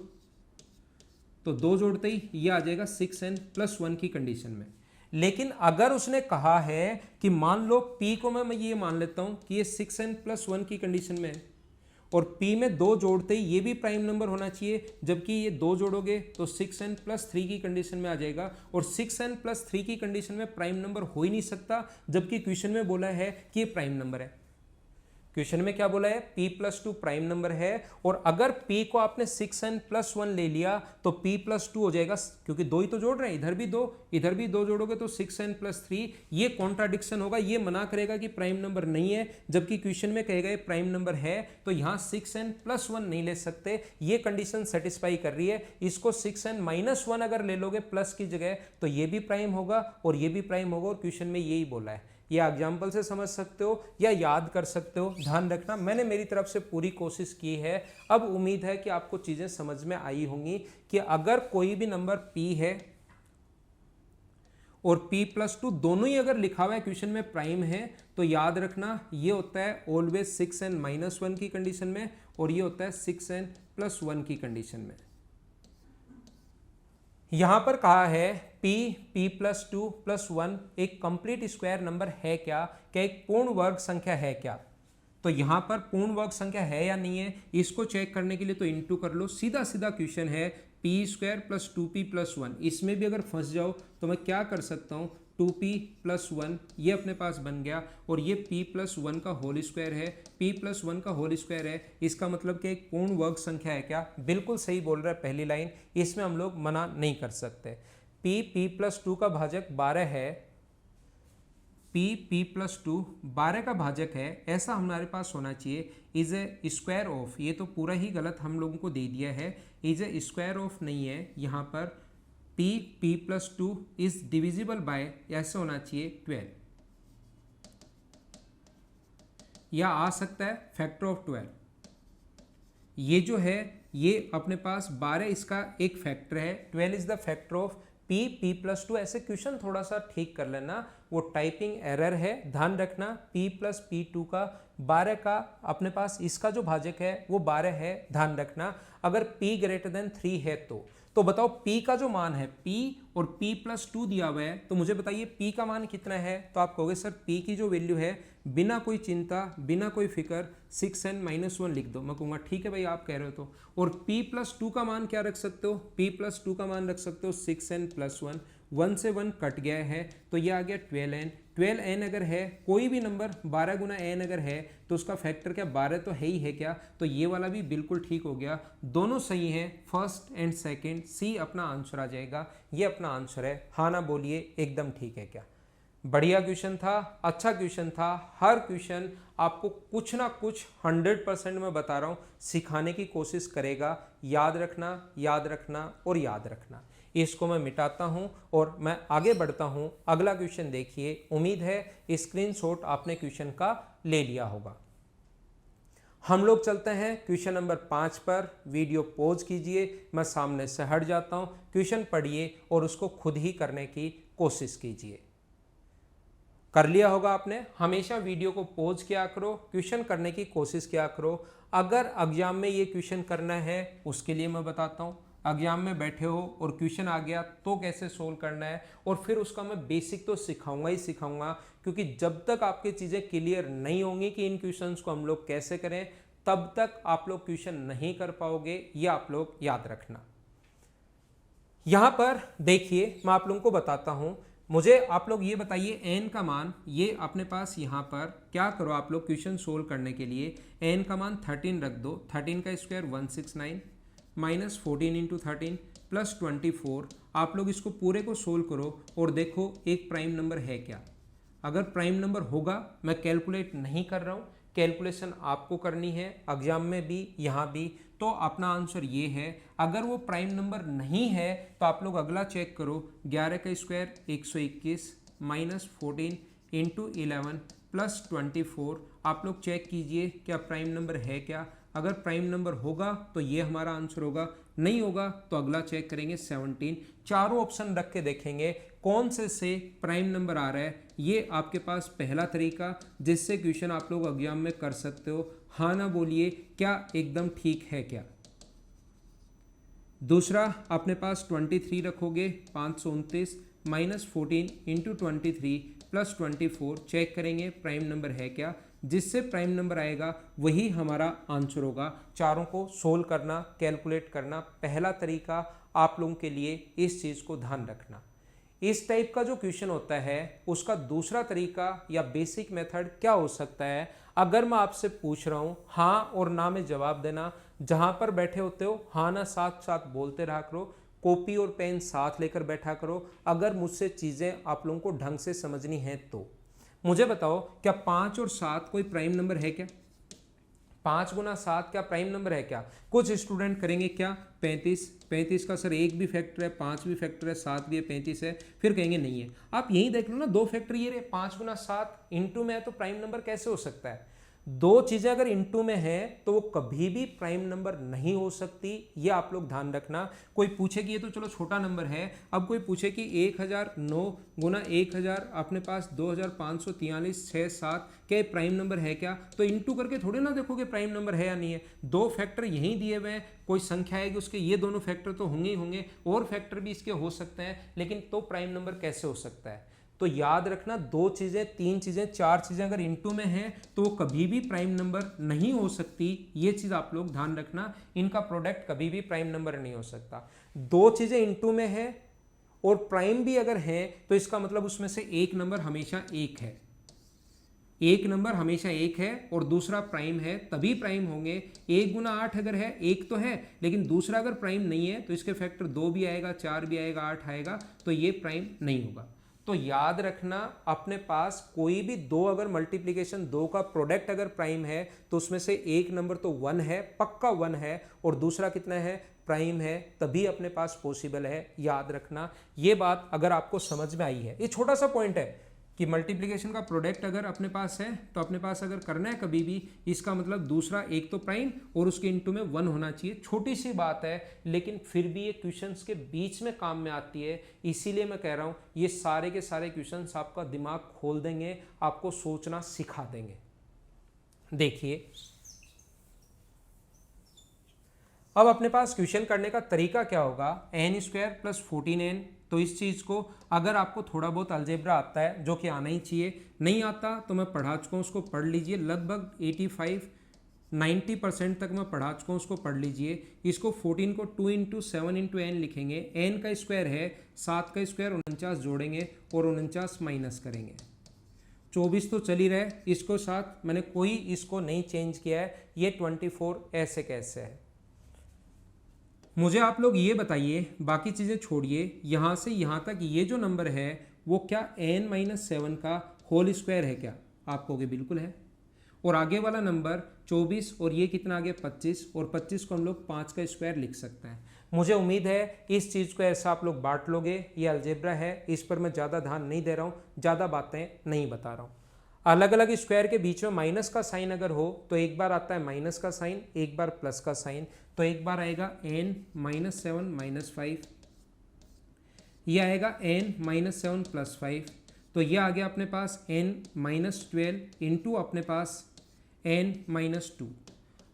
तो 2 जोड़ते ही ये आ जाएगा 6n+1 की कंडीशन में। लेकिन अगर उसने कहा है कि मान लो p को मैं ये मान लेता हूं कि ये 6n+1 की कंडीशन में है और p में 2 जोड़ते ही ये भी प्राइम नंबर होना चाहिए, जबकि ये 2 जोड़ोगे तो 6n+3 की कंडीशन में आ जाएगा और 6n+3 की कंडीशन में प्राइम नंबर हो ही नहीं सकता, जबकि क्वेश्चन में बोला है कि ये प्राइम नंबर है। क्वेश्चन में क्या बोला है? p+2 प्राइम नंबर है और अगर p को आपने 6n+1 ले लिया तो p+2 हो जाएगा, क्योंकि 2 ही तो जोड़ रहे हैं, इधर भी 2 इधर भी 2 जोड़ोगे तो 6n+3। ये कॉन्ट्राडिक्शन होगा, ये मना करेगा कि प्राइम नंबर नहीं है, जबकि क्वेश्चन में कहेगा ये प्राइम नंबर है, तो यहाँ 6n+1 नहीं ले सकते। ये कंडीशन सेटिस्फाई कर रही है। इसको 6n-1 अगर ले लोगे प्लस की जगह तो ये भी प्राइम होगा और ये भी प्राइम होगा, और क्वेश्चन में यही बोला है। ये एग्जाम्पल से समझ सकते हो या याद कर सकते हो, ध्यान रखना। मैंने मेरी तरफ से पूरी कोशिश की है। अब उम्मीद है कि आपको चीजें समझ में आई होंगी कि अगर कोई भी नंबर p है और p+2 दोनों ही अगर लिखा हुआ है क्वेश्चन में प्राइम है, तो याद रखना ये होता है ऑलवेज 6n-1 की कंडीशन में और ये होता है 6n+1 की कंडीशन में। यहां पर कहा है p+2 + 1 एक कंप्लीट स्क्वायर नंबर है क्या एक पूर्ण वर्ग संख्या है क्या? तो यहां पर पूर्ण वर्ग संख्या है या नहीं है, इसको चेक करने के लिए तो इंटू कर लो। सीधा सीधा क्वेश्चन है p² + 2p + 1। इसमें भी अगर फंस जाओ तो मैं क्या कर सकता हूं, 2p + 1 ये अपने पास बन गया और ये p+1 का होल स्क्वायर है, p+1 का होल स्क्वायर है। इसका मतलब कि एक पूर्ण वर्ग संख्या है क्या? बिल्कुल सही बोल रहा है पहली लाइन, इसमें हम लोग मना नहीं कर सकते। p+2 का भाजक 12 है, p+2 12 का भाजक है, ऐसा हमारे पास होना चाहिए। इज ए स्क्वायर ऑफ, ये तो पूरा ही गलत हम लोगों को दे दिया है, इज ए स्क्वायर ऑफ नहीं है यहाँ पर। p+2 इज डिविजिबल बाय, ऐसे होना चाहिए 12, या आ सकता है फैक्टर ऑफ 12। ये जो है ये अपने पास 12 इसका एक फैक्टर है, 12 is the factor of p+2। ऐसे क्वेश्चन थोड़ा सा ठीक कर लेना, वो टाइपिंग एरर है, ध्यान रखना। p+p2 का 12 का अपने पास इसका जो भाजक है वो 12 है, ध्यान रखना। अगर p > 3 है तो बताओ p का जो मान है, p और p+2 दिया हुआ है, तो मुझे बताइए p का मान कितना है। तो आप कहोगे सर p की जो वैल्यू है, बिना कोई चिंता बिना कोई फिक्र 6n-1 लिख दो। मैं कहूँगा ठीक है भाई, आप कह रहे हो तो। और p+2 का मान क्या रख सकते हो, p+2 का मान रख सकते हो 6n+1 1 से 1 कट गया है तो ये आ गया 12n। 12n अगर है, कोई भी नंबर 12 गुना n अगर है तो उसका फैक्टर क्या 12 तो है ही है क्या, तो ये वाला भी बिल्कुल ठीक हो गया, दोनों सही हैं, फर्स्ट एंड सेकंड, सी अपना आंसर आ जाएगा, ये अपना आंसर है। हाँ ना बोलिए, एकदम ठीक है क्या। बढ़िया क्वेश्चन था, अच्छा क्वेश्चन था। हर क्वेश्चन आपको कुछ ना कुछ 100% मैं बता रहा हूँ सिखाने की कोशिश करेगा। याद रखना, याद रखना और याद रखना। इसको मैं मिटाता हूँ और मैं आगे बढ़ता हूँ। अगला क्वेश्चन देखिए, उम्मीद है स्क्रीनशॉट आपने क्वेश्चन का ले लिया होगा। हम लोग चलते हैं क्वेश्चन नंबर 5 पर। वीडियो पॉज कीजिए, मैं सामने से हट जाता हूँ, क्वेश्चन पढ़िए और उसको खुद ही करने की कोशिश कीजिए। कर लिया होगा आपने। हमेशा वीडियो को पॉज किया करो, क्वेश्चन करने की कोशिश किया करो। अगर एग्जाम में ये क्वेश्चन करना है उसके लिए मैं बताता हूँ। एग्जाम में बैठे हो और क्वेश्चन आ गया तो कैसे सोल्व करना है, और फिर उसका मैं बेसिक तो सिखाऊंगा ही सिखाऊंगा, क्योंकि जब तक आपकी चीज़ें क्लियर नहीं होंगी कि इन क्वेश्चंस को हम लोग कैसे करें, तब तक आप लोग क्वेश्चन नहीं कर पाओगे। ये आप लोग याद रखना। यहाँ पर देखिए, मैं आप लोगों को बताता हूँ। मुझे आप लोग ये बताइए, n का मान ये अपने पास यहाँ पर क्या करो, आप लोग क्वेश्चन सोल्व करने के लिए n का मान 13 रख दो। 13 का स्क्वायर 169 माइनस 14 इंटू 13 प्लस 24। आप लोग इसको पूरे को सोल्व करो और देखो एक प्राइम नंबर है क्या। अगर प्राइम नंबर होगा, मैं कैलकुलेट नहीं कर रहा हूँ, कैलकुलेशन आपको करनी है एग्जाम में भी यहाँ भी, तो अपना आंसर ये है। अगर वो प्राइम नंबर नहीं है तो आप लोग अगला चेक करो, 11 का स्क्वायर 121 माइनस 14 इंटू 11 प्लस 24। आप लोग चेक कीजिए क्या प्राइम नंबर है क्या। अगर प्राइम नंबर होगा तो ये हमारा आंसर होगा, नहीं होगा तो अगला चेक करेंगे 17। चारों ऑप्शन रख के देखेंगे कौन से प्राइम नंबर आ रहा है। ये आपके पास पहला तरीका जिससे क्वेश्चन आप लोग एग्जाम में कर सकते हो। हाँ ना बोलिए, क्या एकदम ठीक है क्या। दूसरा अपने पास 23 रखोगे, 529 माइनस 14 इंटू 23 प्लस 24। चेक करेंगे प्राइम नंबर है क्या, जिससे प्राइम नंबर आएगा वही हमारा आंसर होगा। चारों को सोल्व करना, कैलकुलेट करना पहला तरीका आप लोगों के लिए, इस चीज़ को ध्यान रखना। इस टाइप का जो क्वेश्चन होता है उसका दूसरा तरीका या बेसिक मेथड क्या हो सकता है। अगर मैं आपसे पूछ रहा हूँ, हाँ और ना में जवाब देना। जहाँ पर बैठे होते हो हाँ ना साथ साथ बोलते रहा करो, कॉपी और पेन साथ लेकर बैठा करो। अगर मुझसे चीज़ें आप लोगों को ढंग से समझनी है तो मुझे बताओ, क्या 5 और 7 कोई प्राइम नंबर है क्या। 5 गुना 7 क्या प्राइम नंबर है क्या। कुछ स्टूडेंट करेंगे क्या 35, 35 का सर एक भी फैक्टर है, 5 भी फैक्टर है, 7 भी है, 35 है, फिर कहेंगे नहीं है। आप यही देख लो ना, 2 फैक्टर ये रहे, 5 गुना 7 इंटू में है तो प्राइम नंबर कैसे हो सकता है। दो चीजें अगर इंटू में है तो वो कभी भी प्राइम नंबर नहीं हो सकती, ये आप लोग ध्यान रखना। कोई पूछे कि ये तो चलो छोटा नंबर है, अब कोई पूछे कि 1009 गुना 1000 अपने पास 2543 6 7 क्या प्राइम नंबर है क्या, तो इंटू करके थोड़े ना देखोगे प्राइम नंबर है या नहीं है। दो फैक्टर यहीं दिए हुए हैं, कोई संख्या आएगी उसके ये दोनों फैक्टर तो होंगे ही होंगे, और फैक्टर भी इसके हो सकते हैं, लेकिन तो प्राइम नंबर कैसे हो सकता है। तो याद रखना, दो चीजें, तीन चीजें, चार चीजें अगर इनटू में हैं तो वो कभी भी प्राइम नंबर नहीं हो सकती। ये चीज आप लोग ध्यान रखना, इनका प्रोडक्ट कभी भी प्राइम नंबर नहीं हो सकता। दो चीजें इनटू में है और प्राइम भी अगर है तो इसका मतलब उसमें से एक नंबर हमेशा एक है, एक नंबर हमेशा एक है और दूसरा प्राइम है, तभी प्राइम होंगे। 1 गुना 8 अगर है, एक तो है लेकिन दूसरा अगर प्राइम नहीं है तो इसके फैक्टर 2 भी आएगा, 4 भी आएगा, 8 आएगा, तो ये प्राइम नहीं होगा। तो याद रखना, अपने पास कोई भी दो अगर मल्टीप्लिकेशन, दो का प्रोडक्ट अगर प्राइम है तो उसमें से एक नंबर तो 1 है, पक्का 1 है, और दूसरा कितना है, प्राइम है, तभी अपने पास पॉसिबल है। याद रखना ये बात, अगर आपको समझ में आई है। ये छोटा सा पॉइंट है कि मल्टीप्लिकेशन का प्रोडक्ट अगर अपने पास है तो अपने पास अगर करना है कभी भी, इसका मतलब दूसरा एक तो प्राइम और उसके इनटू में 1 होना चाहिए। छोटी सी बात है लेकिन फिर भी ये क्वेश्चंस के बीच में काम में आती है, इसीलिए मैं कह रहा हूँ ये सारे के सारे क्वेश्चंस आपका दिमाग खोल देंगे, आपको सोचना सिखा देंगे। देखिए अब अपने पास क्वेश्चन करने का तरीका क्या होगा, n² प्लस 14n। तो इस चीज़ को अगर आपको थोड़ा बहुत अलजेब्रा आता है, जो कि आना ही चाहिए, नहीं आता तो मैं पढ़ा चुका हूँ, उसको पढ़ लीजिए। लगभग 85 90% तक मैं पढ़ा चुका हूँ, उसको पढ़ लीजिए। इसको 14 को 2 इंटू 7 इंटू एन लिखेंगे। एन का स्क्वायर है 7 का स्क्वायर 49 जोड़ेंगे और 49 माइनस करेंगे। 24 तो चल ही रहा है, इसको साथ मैंने कोई इसको नहीं चेंज किया है, ये 24 ऐसे कैसे है। मुझे आप लोग ये बताइए, बाकी चीज़ें छोड़िए, यहाँ से यहाँ तक ये जो नंबर है वो क्या n-7 का होल स्क्वायर है क्या? आप कहोगे बिल्कुल है। और आगे वाला नंबर 24 और ये कितना आ गया 25, और 25 को हम लोग 5 का स्क्वायर लिख सकते हैं। मुझे उम्मीद है इस चीज़ को ऐसा आप लोग बांट लोगे। ये अलजेब्रा है, इस पर मैं ज़्यादा ध्यान नहीं दे रहा हूँ, ज़्यादा बातें नहीं बता रहा हूँ। अलग अलग स्क्वायर के बीच में माइनस का साइन अगर हो तो एक बार आता है माइनस का साइन, एक बार प्लस का साइन। तो एक बार आएगा n-7 - 5, ये आएगा n-7 + 5, तो ये आ गया अपने पास n-12 इंटू अपने पास n-2।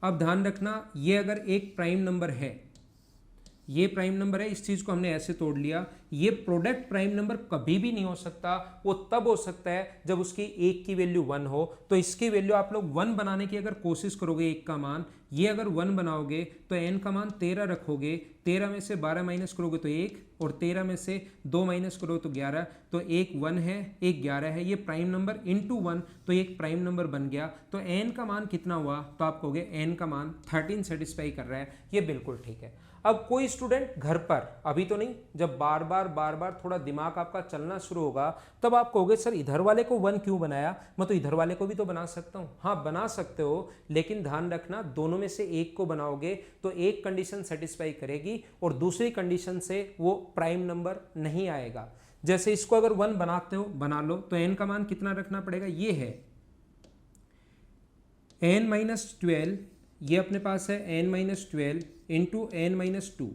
अब ध्यान रखना, ये अगर एक प्राइम नंबर है, ये प्राइम नंबर है, इस चीज को हमने ऐसे तोड़ लिया। ये प्रोडक्ट प्राइम नंबर कभी भी नहीं हो सकता, वो तब हो सकता है जब उसकी एक की वैल्यू 1 हो। तो इसकी वैल्यू आप लोग 1 बनाने की अगर कोशिश करोगे, एक का मान, ये अगर 1 बनाओगे तो n का मान 13 रखोगे, 13 में से 12 माइनस करोगे तो 1, और 13 में से 2 माइनस करोगे तो 11, तो एक 1 है एक 11 है, ये प्राइम नंबर इंटू 1, तो एक प्राइम नंबर बन गया। तो n का मान कितना हुआ, तो आप कहोगे n का मान 13 सेटिस्फाई कर रहा है, ये बिल्कुल ठीक है। अब कोई स्टूडेंट घर पर, अभी तो नहीं, जब बार बार थोड़ा दिमाग आपका चलना शुरू होगा तब आप कहोगे सर इधर वाले को 1 क्यों बनाया, मैं तो इधर वाले को भी तो बना सकता हूँ। हाँ बना सकते हो, लेकिन ध्यान रखना दोनों में से एक को बनाओगे तो एक कंडीशन सेटिस्फाई करेगी और दूसरी कंडीशन से वो प्राइम नंबर नहीं आएगा। जैसे इसको अगर 1 बनाते हो, बना लो, तो n का मान कितना रखना पड़ेगा, ये है n-12, ये अपने पास है n-12 इंटू n-2,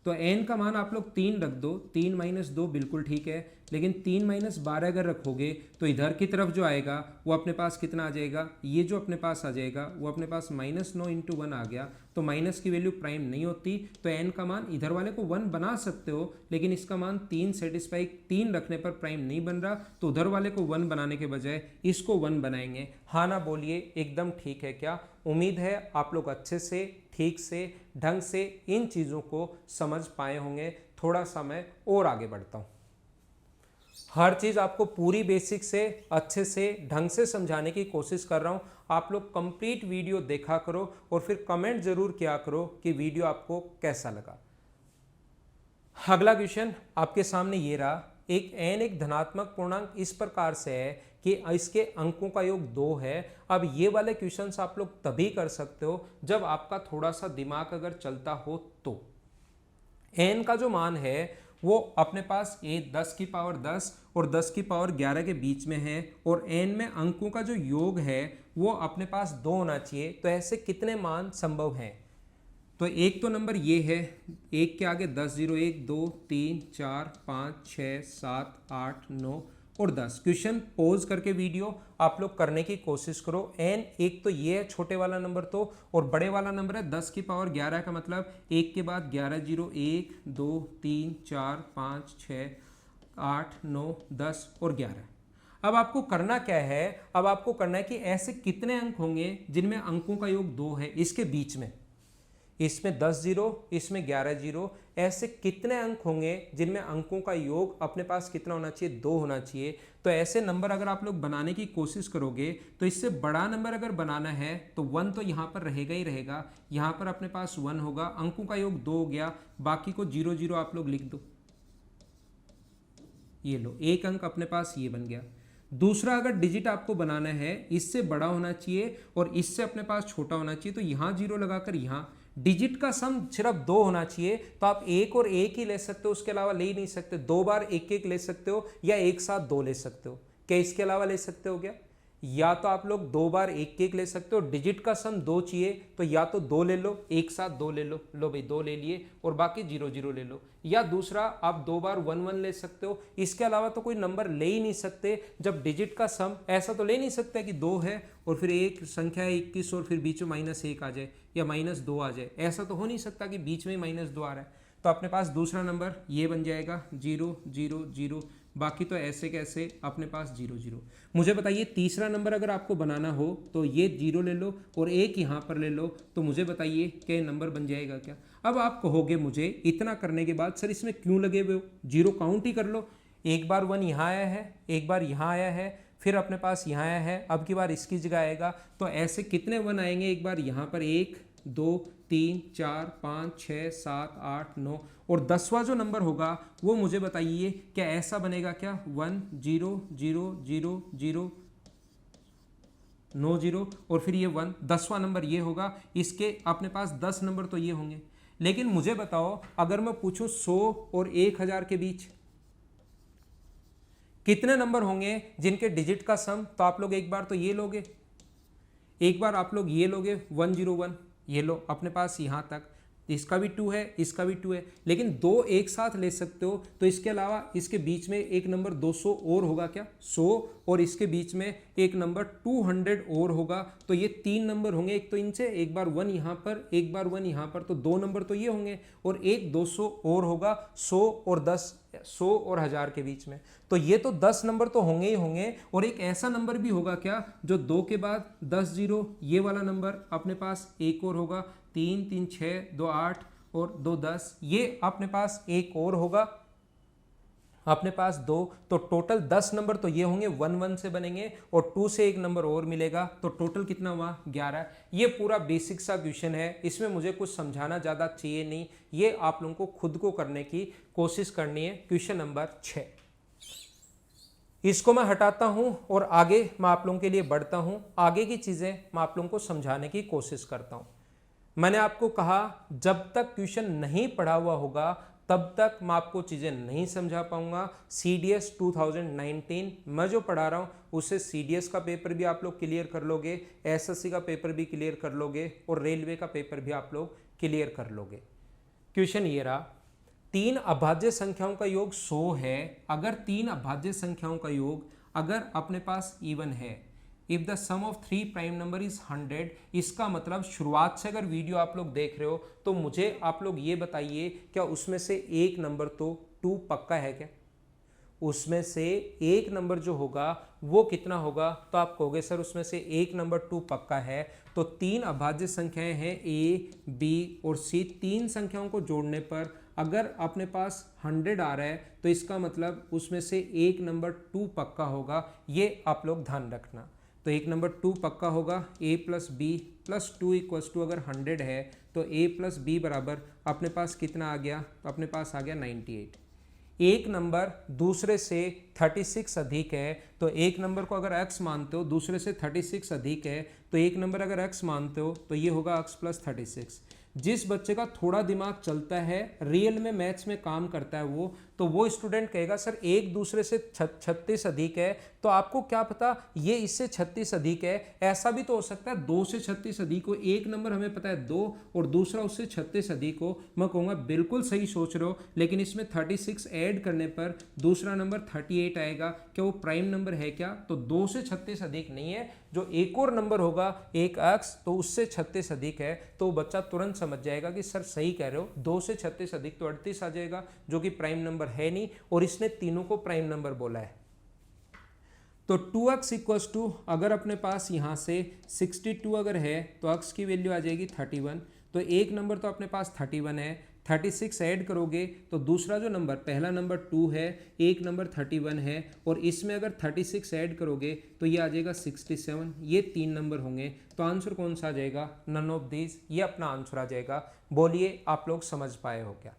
तो n का मान आप लोग 3 रख दो, 3 - 2 बिल्कुल ठीक है, लेकिन 3 - 12 अगर रखोगे तो इधर की तरफ जो आएगा वो अपने पास कितना आ जाएगा, ये जो अपने पास आ जाएगा वो अपने पास -9 इंटू 1 आ गया। तो माइनस की वैल्यू प्राइम नहीं होती, तो n का मान इधर वाले को 1 बना सकते हो, लेकिन इसका मान 3 सेटिस्फाई, 3 रखने पर प्राइम नहीं बन रहा, तो उधर वाले को 1 बनाने के बजाय इसको 1 बनाएंगे। हाँ ना बोलिए, एकदम ठीक है क्या? उम्मीद है आप लोग अच्छे से, ठीक से, ढंग से इन चीज़ों को समझ पाए होंगे। थोड़ा सा मैं और आगे बढ़ता हूँ। हर चीज़ आपको पूरी बेसिक से अच्छे से ढंग से समझाने की कोशिश कर रहा हूँ। आप लोग कंप्लीट वीडियो देखा करो और फिर कमेंट जरूर किया करो कि वीडियो आपको कैसा लगा। अगला क्वेश्चन आपके सामने ये रहा। एक धनात्मक पूर्णांक इस प्रकार से है कि इसके अंकों का योग 2 है। अब ये वाले क्वेश्चंस आप लोग तभी कर सकते हो जब आपका थोड़ा सा दिमाग अगर चलता हो तो। n का जो मान है वो अपने पास 10 की पावर 10 और 10 की पावर 11 के बीच में है, और n में अंकों का जो योग है वो अपने पास 2 होना चाहिए। तो ऐसे कितने मान संभव हैं? तो एक तो नंबर ये है, एक के आगे 10 0, 1 2 3 4 5 6 7 8 9 और 10। क्वेश्चन पॉज करके वीडियो आप लोग करने की कोशिश करो। n एक तो ये है छोटे वाला नंबर, तो और बड़े वाला नंबर है 10 की पावर 11 का मतलब एक के बाद 11 0, 1 2 3 4 5 6 8 9 10 और 11। अब आपको करना क्या है, अब आपको करना है कि ऐसे कितने अंक होंगे जिनमें अंकों का योग 2 है, इसके बीच में, इसमें 10 0, इसमें 11 0, ऐसे कितने अंक होंगे जिनमें अंकों का योग अपने पास कितना होना चाहिए, 2 होना चाहिए। तो ऐसे नंबर अगर आप लोग बनाने की कोशिश करोगे तो इससे बड़ा नंबर अगर बनाना है तो 1 तो यहाँ पर रहेगा ही रहेगा, यहाँ पर अपने पास 1 होगा, अंकों का योग 2 हो गया, बाकी को 0 0 आप लोग लिख दो, ये लो एक अंक अपने पास ये बन गया। दूसरा अगर डिजिट आपको बनाना है, इससे बड़ा होना चाहिए और इससे अपने पास छोटा होना चाहिए, तो यहाँ 0 लगाकर यहाँ डिजिट का सम सिर्फ 2 होना चाहिए। तो आप एक और एक ही ले सकते हो, उसके अलावा ले ही नहीं सकते। 2 बार एक एक ले सकते हो या एक साथ 2 ले सकते हो, क्या इसके अलावा ले सकते हो क्या? या तो आप लोग 2 बार एक एक ले सकते हो, डिजिट का सम 2 चाहिए तो या तो 2 ले लो, एक साथ 2 ले लो, लो भाई 2 ले लिए और बाकी 0 0 ले लो। या दूसरा आप 2 बार 1 1 ले सकते हो, इसके अलावा तो कोई नंबर ले ही नहीं सकते जब डिजिट का सम, ऐसा तो ले नहीं सकते कि 2 है और फिर एक संख्या है 21 और फिर बीच में -1 आ जाए या -2 आ जाए, ऐसा तो हो नहीं सकता कि बीच में -2 आ रहा है। तो अपने पास दूसरा नंबर ये बन जाएगा 0 0 0 बाकी तो ऐसे कैसे अपने पास 0 0। मुझे बताइए तीसरा नंबर अगर आपको बनाना हो तो ये 0 ले लो और एक यहाँ पर ले लो, तो मुझे बताइए क्या ये नंबर बन जाएगा क्या। अब आप कहोगे मुझे इतना करने के बाद सर इसमें क्यों लगे हुए हो, 0 काउंट ही कर लो। एक बार 1 यहाँ आया है, एक बार यहाँ आया है, फिर अपने पास यहाँ आया है, अब की बार इसकी जगह आएगा। तो ऐसे कितने 1 आएंगे, एक बार यहाँ पर 1 2 3 4 5 6 7 8 9 और 10वां जो नंबर होगा वो मुझे बताइए क्या ऐसा बनेगा क्या, 1 0 0 0 0 9 0 और फिर ये 1, 10वां नंबर ये होगा। इसके अपने पास 10 नंबर तो ये होंगे। लेकिन मुझे बताओ अगर मैं पूछूं 100 और 1000 के बीच कितने नंबर होंगे जिनके डिजिट का सम, तो आप लोग एक बार तो ये लोगे, एक बार आप लोग ये लोगे 101, ये लो अपने पास यहाँ तक, इसका भी 2 है, इसका भी 2 है, लेकिन 2 एक साथ ले सकते हो। तो इसके अलावा इसके बीच में एक नंबर 200 और होगा क्या, 100 और इसके बीच में एक नंबर 200 और होगा। तो ये 3 नंबर होंगे, एक तो इनसे, एक बार 1 यहाँ पर, एक बार 1 यहाँ पर, तो 2 नंबर तो ये होंगे और एक 200 और होगा 100 और 10, 100 और 1000 के बीच में। तो ये तो 10 नंबर तो होंगे ही होंगे। और एक ऐसा नंबर भी होगा क्या जो 2 के बाद 10 0, ये वाला नंबर अपने पास एक और होगा, 3 3 6 2 8 और 2 10, ये अपने पास एक और होगा, अपने पास 2। तो टोटल 10 नंबर तो ये होंगे 1 1 से बनेंगे और 2 से एक नंबर और मिलेगा, तो टोटल कितना हुआ 11। ये पूरा बेसिक सा क्वेश्चन है, इसमें मुझे कुछ समझाना ज़्यादा चाहिए नहीं, ये आप लोगों को खुद को करने की कोशिश करनी है। क्वेश्चन नंबर 6 इसको मैं हटाता हूं और आगे मैं आप लोगों के लिए बढ़ता हूं, आगे की चीज़ें मैं आप लोगों को समझाने की कोशिश करता हूं। मैंने आपको कहा जब तक क्वेश्चन नहीं पढ़ा हुआ होगा तब तक मैं आपको चीज़ें नहीं समझा पाऊंगा। CDS 2019 मैं जो पढ़ा रहा हूं उससे CDS का पेपर भी आप लोग क्लियर कर लोगे, SSC का पेपर भी क्लियर कर लोगे और रेलवे का पेपर भी आप लोग क्लियर कर लोगे। क्वेश्चन ये रहा, 3 अभाज्य संख्याओं का योग 100 है। अगर 3 अभाज्य संख्याओं का योग अगर अपने पास इवन है, if the sum of 3 prime number is 100, इसका मतलब शुरुआत से अगर वीडियो आप लोग देख रहे हो तो मुझे आप लोग ये बताइए क्या उसमें से एक नंबर तो 2 पक्का है क्या, उसमें से एक नंबर जो होगा वो कितना होगा। तो आप कहोगे सर उसमें से एक नंबर 2 पक्का है। तो 3 अभाज्य संख्याएं हैं A, B और C, 3 संख्याओं को जोड़ने पर अगर अपने पास 100 आ रहा है तो इसका मतलब उसमें से एक नंबर 2 पक्का होगा, ये आप लोग ध्यान रखना। तो एक नंबर 2 पक्का होगा, A plus B plus 2 equals to अगर 100 है तो A प्लस बी बराबर अपने पास कितना आ गया, तो अपने पास आ गया 98। एक नंबर दूसरे से 36 अधिक है, तो एक नंबर को अगर x मानते हो दूसरे से 36 अधिक है, तो एक नंबर अगर x मानते हो तो ये होगा x प्लस 36। जिस बच्चे का थोड़ा दिमाग चलता है, रियल में मैथ्स में काम करता है वो स्टूडेंट कहेगा सर एक दूसरे से 36 अधिक है, तो आपको क्या पता ये इससे 36 अधिक है। ऐसा भी तो हो सकता है 2 से 36 अधिक हो, एक नंबर हमें पता है 2 और दूसरा उससे 36 अधिक हो। मैं कहूँगा बिल्कुल सही सोच रहे हो, लेकिन इसमें 36 ऐड करने पर दूसरा नंबर 38 आएगा। क्या वो प्राइम नंबर है क्या, तो 2 से 36 अधिक नहीं है। जो एक और नंबर होगा एक x तो उससे 36 अधिक है, तो बच्चा तुरंत समझ जाएगा कि सर सही कह रहे हो, 2 से 36 अधिक तो 38 आ जाएगा जो कि प्राइम नंबर है नहीं, और इसने तीनों को प्राइम नंबर बोला है। तो 2x इक्वल्स टू अगर अपने पास यहाँ से 62 अगर है तो x की वैल्यू आ जाएगी 31। तो एक नंबर तो अपने पास 31 है, 36 ऐड करोगे तो दूसरा जो नंबर पहला नंबर 2 है, एक नंबर 31 है, और इसमें अगर 36 ऐड करोगे तो ये आ जाएगा 67। ये 3 नंबर होंगे, तो आंसर कौन सा आ जाएगा, नन ऑफ दीज, ये अपना आंसर आ जाएगा। बोलिए आप लोग समझ पाए हो क्या।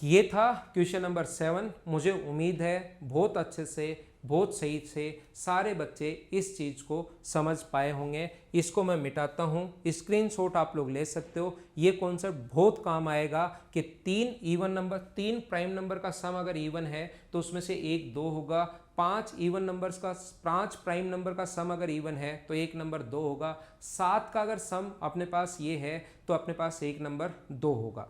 ये था क्वेश्चन नंबर 7। मुझे उम्मीद है बहुत अच्छे से बहुत सही से सारे बच्चे इस चीज़ को समझ पाए होंगे। इसको मैं मिटाता हूँ, स्क्रीनशॉट आप लोग ले सकते हो। ये कॉन्सेप्ट बहुत काम आएगा कि 3 इवन नंबर, 3 प्राइम नंबर का सम अगर इवन है तो उसमें से एक 2 होगा। 5 इवन नंबर्स का, 5 प्राइम नंबर का सम अगर इवन है तो एक नंबर 2 होगा। 7 का अगर सम अपने पास ये है तो अपने पास एक नंबर 2 होगा।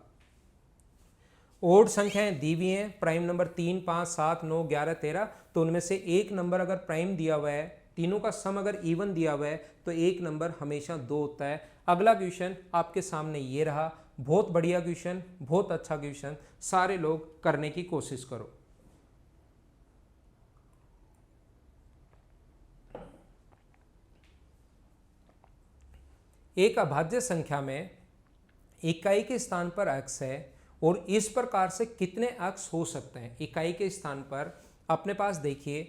ओड संख्याएं दी हुई हैं, प्राइम नंबर 3 5 7 9 11 13, तो उनमें से एक नंबर अगर प्राइम दिया हुआ है, तीनों का सम अगर इवन दिया हुआ है तो एक नंबर हमेशा 2 होता है। अगला क्वेश्चन आपके सामने ये रहा, बहुत बढ़िया क्वेश्चन, बहुत अच्छा क्वेश्चन, सारे लोग करने की कोशिश करो। एक अभाज्य संख्या में इकाई के स्थान पर अक्ष है और इस प्रकार से कितने अक्ष हो सकते हैं। इकाई के स्थान पर अपने पास देखिए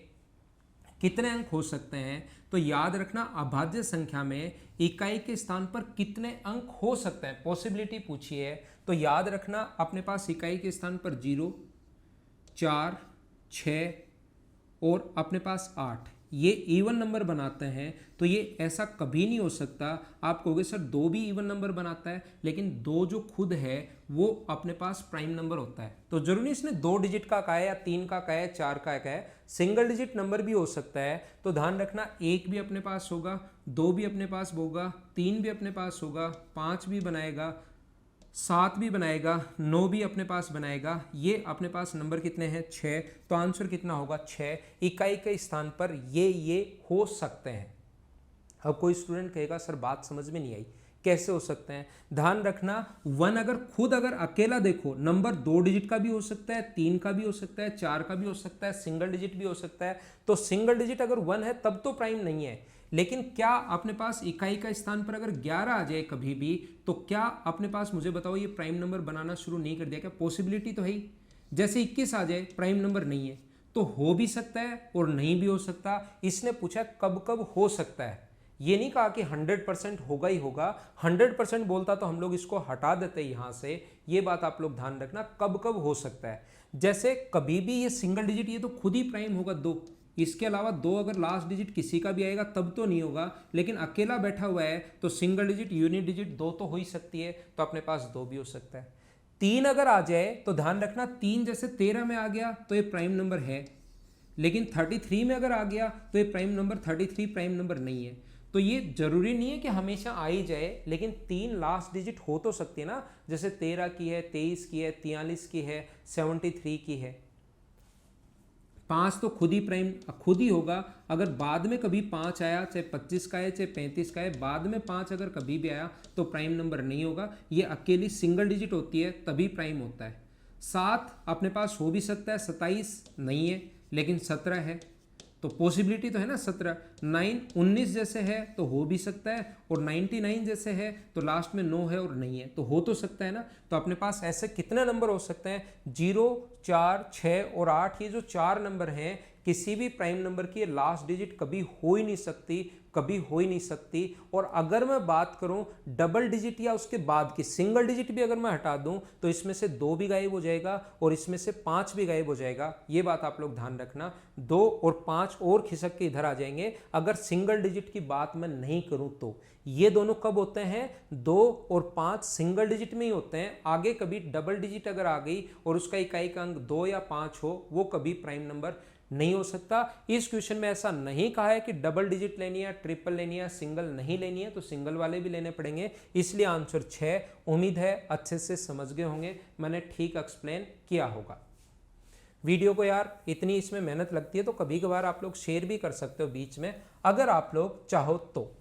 कितने अंक हो सकते हैं, तो याद रखना अभाज्य संख्या में इकाई के स्थान पर कितने अंक हो सकते हैं, पॉसिबिलिटी पूछी है। तो याद रखना अपने पास इकाई के स्थान पर 0, 4, 6 और अपने पास 8 ये इवन नंबर बनाते हैं। तो ये ऐसा कभी नहीं हो सकता आप कहोगे सर 2 भी इवन नंबर बनाता है, लेकिन 2 जो खुद है वो अपने पास प्राइम नंबर होता है। तो जरूरी इसने 2 डिजिट का कहा है या 3 का कहा है, 4 का कहा है, सिंगल डिजिट नंबर भी हो सकता है। तो ध्यान रखना 1 भी अपने पास होगा, 2 भी अपने पास होगा, 3 भी अपने पास होगा, 5 भी बनाएगा, 7 भी बनाएगा, 9 भी अपने पास बनाएगा। ये अपने पास नंबर कितने हैं 6। तो आंसर कितना होगा 6। इकाई के स्थान पर ये हो सकते हैं। अब कोई स्टूडेंट कहेगा सर बात समझ में नहीं आई, कैसे हो सकते हैं। ध्यान रखना 1 अगर अकेला देखो नंबर 2 डिजिट का भी हो सकता है, 3 का भी हो सकता है, 4 का भी हो सकता है, सिंगल डिजिट भी हो सकता है। तो सिंगल डिजिट अगर 1 है तब तो प्राइम नहीं है। लेकिन क्या अपने पास इकाई का स्थान पर अगर 11 आ जाए कभी भी, तो क्या अपने पास मुझे बताओ ये प्राइम नंबर बनाना शुरू नहीं कर दिया क्या? पॉसिबिलिटी तो है ही। जैसे 21 आ जाए प्राइम नंबर नहीं है, तो हो भी सकता है और नहीं भी हो सकता। इसने पूछा कब कब हो सकता है, ये नहीं कहा कि 100% होगा ही होगा। 100% बोलता तो हम लोग इसको हटा देते यहाँ से। ये बात आप लोग ध्यान रखना कब कब हो सकता है। जैसे कभी भी ये सिंगल डिजिट ये तो खुद ही प्राइम होगा 2, इसके अलावा 2 अगर लास्ट डिजिट किसी का भी आएगा तब तो नहीं होगा। लेकिन अकेला बैठा हुआ है तो सिंगल डिजिट यूनिट डिजिट 2 तो हो ही सकती है, तो अपने पास 2 भी हो सकता है। 3 अगर आ जाए तो ध्यान रखना 3 जैसे 13 में आ गया तो ये प्राइम नंबर है, लेकिन 33 में अगर आ गया तो ये प्राइम नंबर 33 प्राइम नंबर नहीं है। तो ये जरूरी नहीं है कि हमेशा आ ही जाए, लेकिन 3 लास्ट डिजिट हो तो सकती है ना। जैसे 13 की है, 23 की है, 43 की है, 73 की है। 5 तो खुद ही होगा। अगर बाद में कभी 5 आया, चाहे 25 का है चाहे 35 का है, बाद में 5 अगर कभी भी आया तो प्राइम नंबर नहीं होगा। ये अकेली सिंगल डिजिट होती है तभी प्राइम होता है। 7 अपने पास हो भी सकता है, 27 नहीं है लेकिन 17 है, तो पॉसिबिलिटी तो है ना 17। 9 19 जैसे है तो हो भी सकता है, और 99 जैसे है तो लास्ट में 9 है और नहीं है, तो हो तो सकता है ना। तो अपने पास ऐसे कितने नंबर हो सकते हैं 0, 4, 6 और 8। ये जो 4 नंबर हैं किसी भी प्राइम नंबर की लास्ट डिजिट कभी हो ही नहीं सकती, कभी हो ही नहीं सकती। और अगर मैं बात करूं डबल डिजिट या उसके बाद की सिंगल डिजिट भी अगर मैं हटा दूं तो इसमें से 2 भी गायब हो जाएगा और इसमें से 5 भी गायब हो जाएगा। ये बात आप लोग ध्यान रखना। 2 और 5 और खिसक के इधर आ जाएंगे अगर सिंगल डिजिट की बात मैं नहीं करूं तो। ये दोनों कब होते हैं 2 और 5 सिंगल डिजिट में ही होते हैं। आगे कभी डबल डिजिट अगर आ गई और उसका इकाई का अंक 2 या 5 हो वो कभी प्राइम नंबर नहीं हो सकता। इस क्वेश्चन में ऐसा नहीं कहा है कि डबल डिजिट लेनी है, ट्रिपल लेनी है, सिंगल नहीं लेनी है, तो सिंगल वाले भी लेने पड़ेंगे। इसलिए आंसर 6। उम्मीद है अच्छे से समझ गए होंगे, मैंने ठीक एक्सप्लेन किया होगा। वीडियो को यार इतनी इसमें मेहनत लगती है तो कभी कभार आप लोग शेयर भी कर सकते हो बीच में, अगर आप लोग चाहो तो।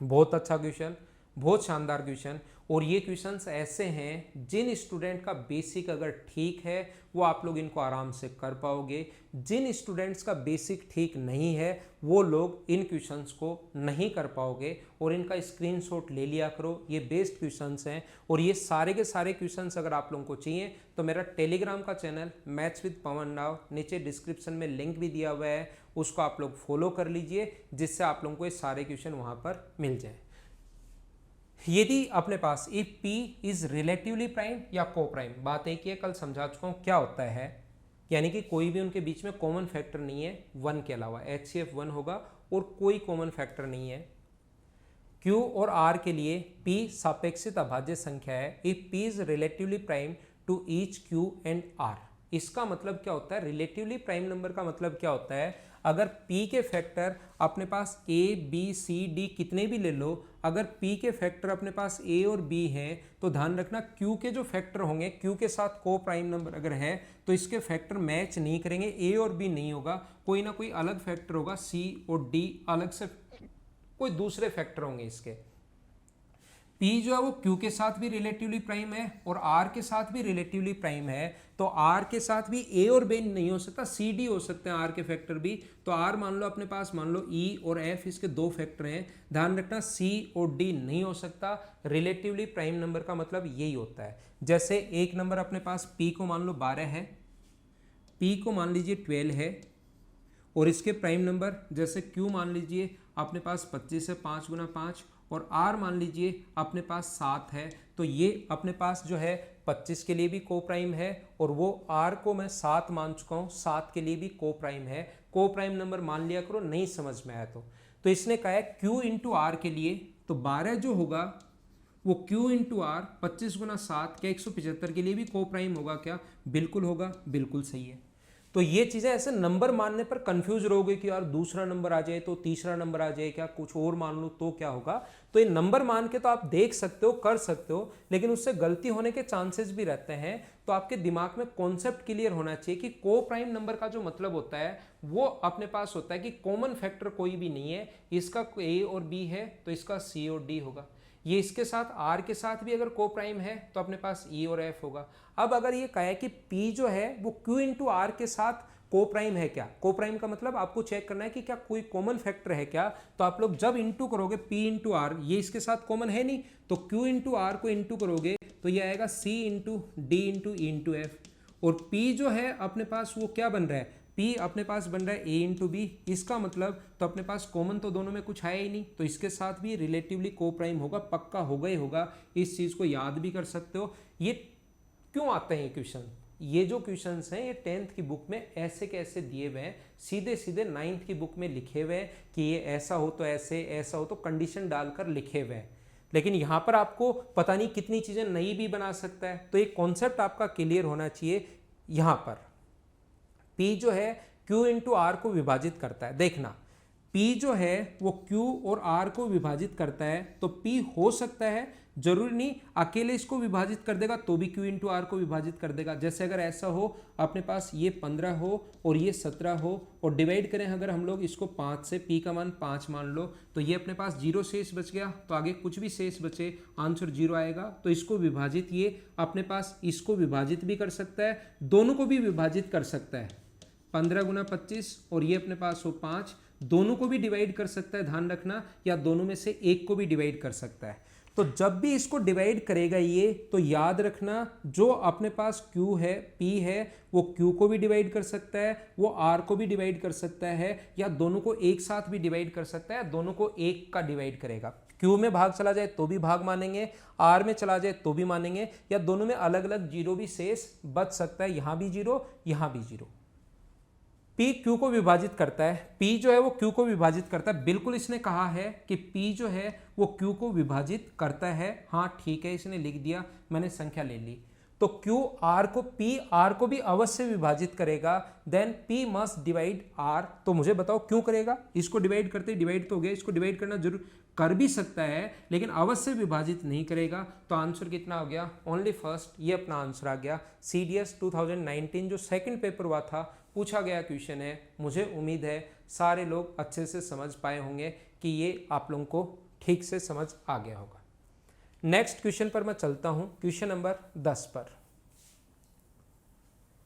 बहुत अच्छा क्वेश्चन, बहुत शानदार क्वेश्चन। और ये क्वेश्चंस ऐसे हैं जिन स्टूडेंट का बेसिक अगर ठीक है वो आप लोग इनको आराम से कर पाओगे। जिन स्टूडेंट्स का बेसिक ठीक नहीं है वो लोग इन क्वेश्चंस को नहीं कर पाओगे, और इनका स्क्रीनशॉट ले लिया करो। ये बेस्ट क्वेश्चंस हैं, और ये सारे के सारे क्वेश्चंस अगर आप लोगों को चाहिए तो मेरा टेलीग्राम का channel maths with Pawan Rao, नीचे डिस्क्रिप्शन में लिंक भी दिया हुआ है, उसको आप लोग फॉलो कर लीजिए, जिससे आप लोगों को ये सारे क्वेश्चन वहाँ पर मिल जाए। यदि अपने पास if P is relatively prime या को प्राइम, बात एक ही है, कल समझा चुका हूँ क्या होता है। यानी कि कोई भी उनके बीच में कॉमन फैक्टर नहीं है 1 के अलावा, HCF 1 होगा और कोई कॉमन फैक्टर नहीं है। Q और R के लिए P सापेक्षित अभाज्य संख्या है if P is relatively prime to each Q and R। इसका मतलब क्या होता है, रिलेटिवली प्राइम नंबर का मतलब क्या होता है, अगर P के फैक्टर अपने पास A, B, C, D कितने भी ले लो, अगर P के फैक्टर अपने पास A और B हैं तो ध्यान रखना Q के जो फैक्टर होंगे, Q के साथ को प्राइम नंबर अगर है तो इसके फैक्टर मैच नहीं करेंगे, A और B नहीं होगा, कोई ना कोई अलग फैक्टर होगा, C और D अलग से कोई दूसरे फैक्टर होंगे इसके। P जो है वो Q के साथ भी रिलेटिवली प्राइम है और R के साथ भी रिलेटिवली प्राइम है, तो R के साथ भी A और B नहीं हो सकता, C D हो सकते हैं R के फैक्टर भी। तो R मान लो अपने पास, मान लो E और F इसके दो फैक्टर हैं, ध्यान रखना C और D नहीं हो सकता। रिलेटिवली प्राइम नंबर का मतलब यही होता है। जैसे एक नंबर अपने पास P को मान लो 12 है, P को मान लीजिए 12 है, और इसके प्राइम नंबर जैसे Q मान लीजिए अपने पास 25 है, 5 गुना 5, और R मान लीजिए अपने पास 7 है, तो ये अपने पास जो है 25 के लिए भी को प्राइम है, और वो R को मैं 7 मान चुका हूँ, 7 के लिए भी को प्राइम है। को प्राइम नंबर मान लिया करो, नहीं समझ में आया तो इसने कहा है Q इंटू आर के लिए, तो 12 जो होगा वो Q इंटू आर 25 गुना 7 क्या 175 के लिए भी को प्राइम होगा क्या? बिल्कुल होगा, बिल्कुल सही है। तो ये चीज़ें ऐसे नंबर मानने पर कंफ्यूज रहोगे कि यार दूसरा नंबर आ जाए तो तीसरा नंबर आ जाए, क्या कुछ और मान लो तो क्या होगा? तो ये नंबर मान के तो आप देख सकते हो, कर सकते हो, लेकिन उससे गलती होने के चांसेस भी रहते हैं। तो आपके दिमाग में कॉन्सेप्ट क्लियर होना चाहिए कि को प्राइम नंबर का जो मतलब होता है वो अपने पास होता है कि कॉमन फैक्टर कोई भी नहीं है, इसका A और B है तो इसका C और D होगा। ये इसके साथ R के साथ भी अगर को प्राइम है तो अपने पास E और F होगा। अब अगर ये कहा है कि P जो है वो Q इंटू आर के साथ को प्राइम है क्या? को प्राइम का मतलब आपको चेक करना है कि क्या कोई कॉमन फैक्टर है क्या। तो आप लोग जब इंटू करोगे P इंटू आर, ये इसके साथ कॉमन है नहीं, तो Q इंटू आर को इंटू करोगे तो ये आएगा C into D into E into F, और P जो है अपने पास वो क्या बन रहा है, P अपने पास बन रहा है A इंटू बी। इसका मतलब तो अपने पास कॉमन तो दोनों में कुछ आया ही नहीं, तो इसके साथ भी रिलेटिवली को प्राइम होगा, पक्का होगा ही होगा। इस चीज़ को याद भी कर सकते हो। ये क्यों आते हैं क्वेश्चन? ये जो क्वेश्चंस हैं ये 10th की बुक में ऐसे कैसे दिए हुए हैं, सीधे सीधे 9th की बुक में लिखे हुए हैं कि ये ऐसा हो तो ऐसे, ऐसा हो तो कंडीशन डालकर लिखे हुए हैं। लेकिन यहाँ पर आपको पता नहीं कितनी चीज़ें नई भी बना सकता है, तो एक कॉन्सेप्ट आपका क्लियर होना चाहिए। यहाँ पर P जो है Q इंटू आर को विभाजित करता है। देखना P जो है वो Q और R को विभाजित करता है, तो P हो सकता है, जरूरी नहीं अकेले इसको विभाजित कर देगा तो भी Q इंटू आर को विभाजित कर देगा। जैसे अगर ऐसा हो अपने पास ये 15 हो और ये 17 हो और डिवाइड करें अगर हम लोग इसको 5 से, P का मान 5 मान लो, तो ये अपने पास 0 शेष बच गया, तो आगे कुछ भी शेष बचे आंसर 0 आएगा। तो इसको विभाजित, ये अपने पास इसको विभाजित भी कर सकता है, दोनों को भी विभाजित कर सकता है, 15 गुना 25, और ये अपने पास हो 5, दोनों को भी डिवाइड कर सकता है, ध्यान रखना, या दोनों में से एक को भी डिवाइड कर सकता है। तो जब भी इसको डिवाइड करेगा ये, तो याद रखना जो अपने पास Q है, P है, वो Q को भी डिवाइड कर सकता है, वो R को भी डिवाइड कर सकता है, या दोनों को एक साथ भी डिवाइड कर सकता है, दोनों को एक का डिवाइड करेगा। Q में भाग चला जाए तो भी भाग मानेंगे, R में चला जाए तो भी मानेंगे, या दोनों में अलग अलग जीरो भी शेष बच सकता है, यहां भी जीरो यहां भी जीरो। P Q को विभाजित करता है, P जो है वो Q को विभाजित करता है, बिल्कुल इसने कहा है कि P जो है वो Q को विभाजित करता है। हाँ ठीक है, इसने लिख दिया, मैंने संख्या ले ली। तो Q R को, P R को भी अवश्य विभाजित करेगा, then P must divide R। तो मुझे बताओ क्यों करेगा? इसको डिवाइड करते ही डिवाइड तो हो गया, इसको डिवाइड करना जरूर कर भी सकता है लेकिन अवश्य विभाजित नहीं करेगा। तो आंसर कितना हो गया? Only first. ये अपना आंसर आ गया। CDS 2019 जो सेकंड पेपर हुआ था, पूछा गया क्वेश्चन है। मुझे उम्मीद है सारे लोग अच्छे से समझ पाए होंगे कि ये आप लोगों को ठीक से समझ आ गया होगा। नेक्स्ट क्वेश्चन पर मैं चलता हूं, क्वेश्चन नंबर 10 पर।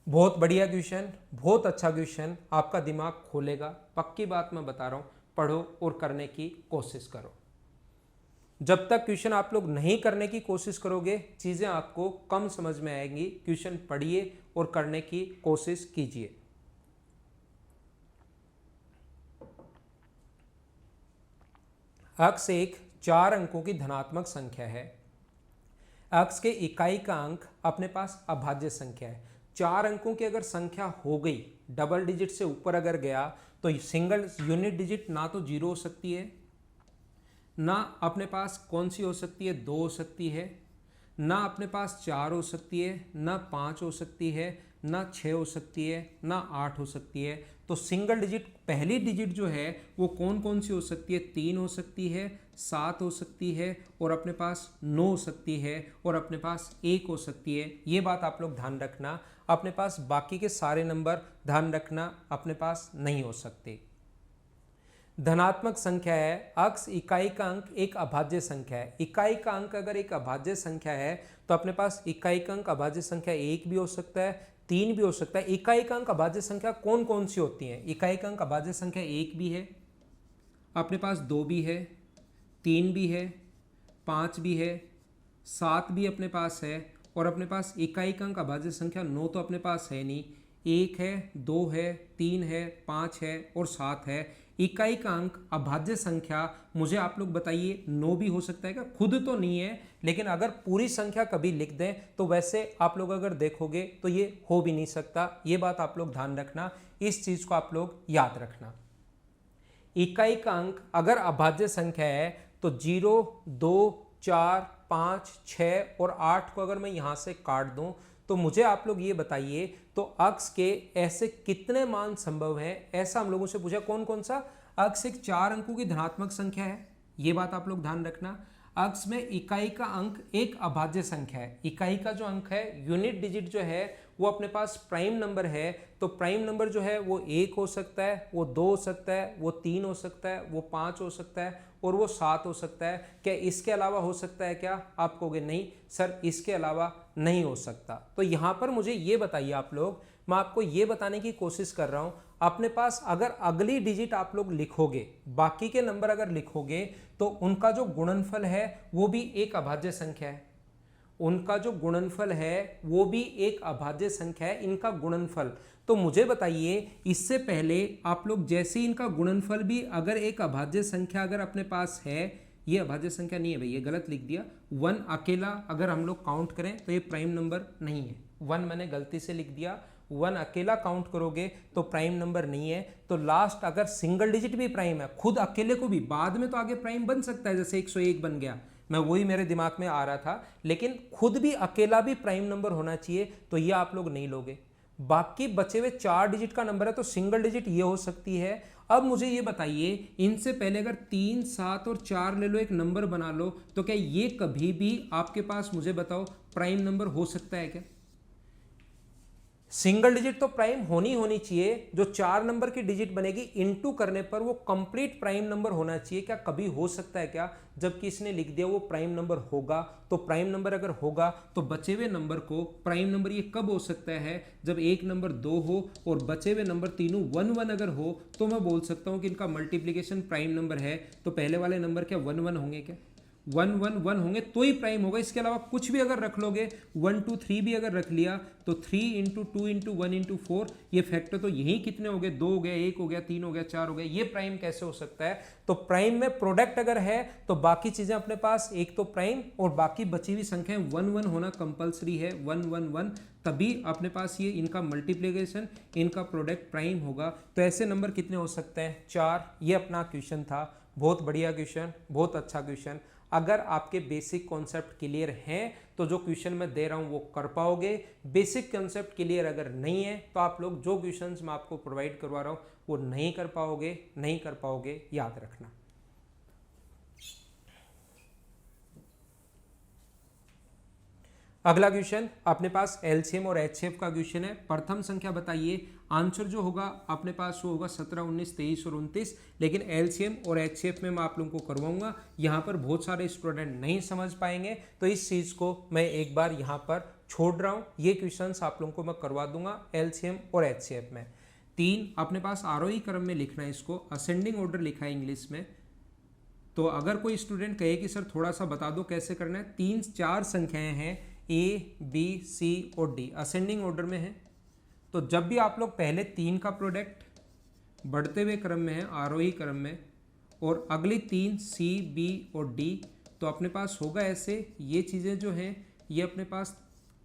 बहुत बढ़िया क्वेश्चन, बहुत अच्छा क्वेश्चन, आपका दिमाग खोलेगा, पक्की बात मैं बता रहा हूं। पढ़ो और करने की कोशिश करो। जब तक क्वेश्चन आप लोग नहीं करने की कोशिश करोगे चीजें आपको कम समझ में आएंगी। क्वेश्चन पढ़िए और करने की कोशिश कीजिए। अक्स एक 4 अंकों की धनात्मक संख्या है। अक्स के इकाई का अंक अपने पास अभाज्य संख्या है। 4 अंकों की अगर संख्या हो गई, डबल डिजिट से ऊपर अगर गया, तो सिंगल यूनिट डिजिट ना तो 0 हो सकती है, ना अपने पास कौन सी हो सकती है, 2 हो सकती है, ना अपने पास 4 हो सकती है, ना 5 हो सकती है, ना 6 हो सकती है, ना 8 हो सकती है। तो सिंगल डिजिट, पहली डिजिट जो है वो कौन कौन सी हो सकती है? 3 हो सकती है, 7 हो सकती है, और अपने पास 9 हो सकती है, और अपने पास 1 हो सकती है। ये बात आप लोग ध्यान रखना। अपने पास बाकी के सारे नंबर ध्यान रखना अपने पास नहीं हो सकते। धनात्मक संख्या है, अक्स इकाई का अंक एक अभाज्य संख्या है। इकाई का अंक अगर एक अभाज्य संख्या है तो अपने पास इकाई का अंक अभाज्य संख्या 1 भी हो सकता है, 3 भी हो सकता है। इकाई का अंक अभाज्य संख्या कौन कौन सी होती हैं? इकाई का अंक अभाज्य संख्या 1 भी है, अपने पास 2 भी है, 3 भी है, 5 भी है, 7 भी अपने पास है, और अपने पास इकाई का अंक अभाज्य संख्या 9 तो अपने पास है नहीं, 1 है, 2 है, 3 है, 5 है और 7 है। इकाई का अंक अभाज्य संख्या मुझे आप लोग बताइए 9 भी हो सकता है क्या? खुद तो नहीं है, लेकिन अगर पूरी संख्या कभी लिख दें तो वैसे आप लोग अगर देखोगे तो ये हो भी नहीं सकता। ये बात आप लोग ध्यान रखना, इस चीज को आप लोग याद रखना। इकाई का अंक अगर अभाज्य संख्या है तो 0, 2, 4, 5, 6 और 8 को अगर मैं यहां से काट दूं तो मुझे आप लोग ये बताइए तो अक्स के ऐसे कितने मान संभव हैं? ऐसा हम लोगों से पूछा। कौन कौन सा? अक्स एक 4 अंकों की धनात्मक संख्या है, ये बात आप लोग ध्यान रखना। अक्स में इकाई का अंक एक अभाज्य संख्या है। इकाई का जो अंक है, यूनिट डिजिट जो है वो अपने पास प्राइम नंबर है, तो प्राइम नंबर जो है वो 1 हो सकता है, वो 2 हो सकता है, वो 3 हो सकता है, वो 5 हो सकता है और वो 7 हो सकता है। क्या इसके अलावा हो सकता है क्या? आप कहोगे नहीं सर, इसके अलावा नहीं हो सकता। तो यहाँ पर मुझे ये बताइए आप लोग, मैं आपको ये बताने की कोशिश कर रहा हूँ, अपने पास अगर अगली डिजिट आप लोग लिखोगे, बाकी के नंबर अगर लिखोगे तो उनका जो गुणनफल है वो भी एक अभाज्य संख्या है। उनका जो गुणनफल है वो भी एक अभाज्य संख्या है, इनका गुणनफल। तो मुझे बताइए, इससे पहले आप लोग जैसे इनका गुणनफल भी अगर एक अभाज्य संख्या अगर अपने पास है, ये अभाज्य संख्या नहीं है भाई, ये गलत लिख दिया। 1 अकेला अगर हम लोग काउंट करें तो ये प्राइम नंबर नहीं है। 1 मैंने गलती से लिख दिया, 1 अकेला काउंट करोगे तो प्राइम नंबर नहीं है। तो लास्ट अगर सिंगल डिजिट भी प्राइम है, खुद अकेले को भी, बाद में तो आगे प्राइम बन सकता है, जैसे 101 बन गया, मैं वही मेरे दिमाग में आ रहा था, लेकिन खुद भी अकेला भी प्राइम नंबर होना चाहिए, तो ये आप लोग नहीं लोगे। बाकी बचे हुए 4 डिजिट का नंबर है तो सिंगल डिजिट ये हो सकती है। अब मुझे ये बताइए, इनसे पहले अगर 3, 7 और 4 ले लो, एक नंबर बना लो, तो क्या ये कभी भी आपके पास, मुझे बताओ, प्राइम नंबर हो सकता है क्या? सिंगल डिजिट तो प्राइम होनी चाहिए, जो 4 नंबर की डिजिट बनेगी इनटू करने पर वो कंप्लीट प्राइम नंबर होना चाहिए। क्या कभी हो सकता है क्या? जबकि इसने लिख दिया वो प्राइम नंबर होगा, तो प्राइम नंबर अगर होगा तो बचे हुए नंबर को प्राइम नंबर ये कब हो सकता है? जब एक नंबर 2 हो और बचे हुए नंबर तीनों 1 1 अगर हो, तो मैं बोल सकता हूं कि इनका मल्टीप्लीकेशन प्राइम नंबर है। तो पहले वाले नंबर क्या 1 1 होंगे? क्या 1 1 1 होंगे तो ही प्राइम होगा। इसके अलावा कुछ भी अगर रख लोगे, 1 2 3 भी अगर रख लिया तो 3 इंटू 2 इंटू 1 इंटू 4, ये फैक्टर तो यही कितने हो गए? 2 हो गया, 1 हो गया, 3 हो गया, 4 हो गया। ये प्राइम कैसे हो सकता है? तो प्राइम में प्रोडक्ट अगर है तो बाकी चीजें अपने पास, एक तो प्राइम और बाकी बची हुई संख्याएं 1 1 होना कंपलसरी है, 1 1 1, तभी अपने पास ये इनका मल्टीप्लीकेशन, इनका प्रोडक्ट प्राइम होगा। तो ऐसे नंबर कितने हो सकते हैं? 4। ये अपना क्वेश्चन था, बहुत बढ़िया क्वेश्चन, बहुत अच्छा क्वेश्चन। अगर आपके बेसिक कॉन्सेप्ट क्लियर हैं तो जो क्वेश्चन मैं दे रहा हूं वो कर पाओगे। बेसिक कॉन्सेप्ट क्लियर अगर नहीं है तो आप लोग जो क्वेश्चंस मैं आपको प्रोवाइड करवा रहा हूं वो नहीं कर पाओगे, याद रखना। अगला क्वेश्चन अपने पास एलसीएम और एचसीएफ का क्वेश्चन है। प्रथम संख्या बताइए, आंसर जो होगा अपने पास वो होगा 17, 19, 23 और 29, लेकिन एलसीएम और एचसीएफ में मैं आप लोगों को करवाऊंगा। यहाँ पर बहुत सारे स्टूडेंट नहीं समझ पाएंगे, तो इस चीज़ को मैं एक बार यहाँ पर छोड़ रहा हूँ। ये क्वेश्चंस आप लोगों को मैं करवा दूंगा एलसीएम और एचसीएफ में। 3 अपने पास आरोही क्रम में लिखना है, इसको असेंडिंग ऑर्डर लिखा है इंग्लिश में। तो अगर कोई स्टूडेंट कहे कि सर थोड़ा सा बता दो कैसे करना है, 3 4 संख्याएं हैं, ए बी सी और डी असेंडिंग ऑर्डर में है। तो जब भी आप लोग पहले 3 का प्रोडक्ट बढ़ते हुए क्रम में है, आरोही क्रम में, और अगली 3 सी बी और डी, तो अपने पास होगा ऐसे, ये चीज़ें जो हैं ये अपने पास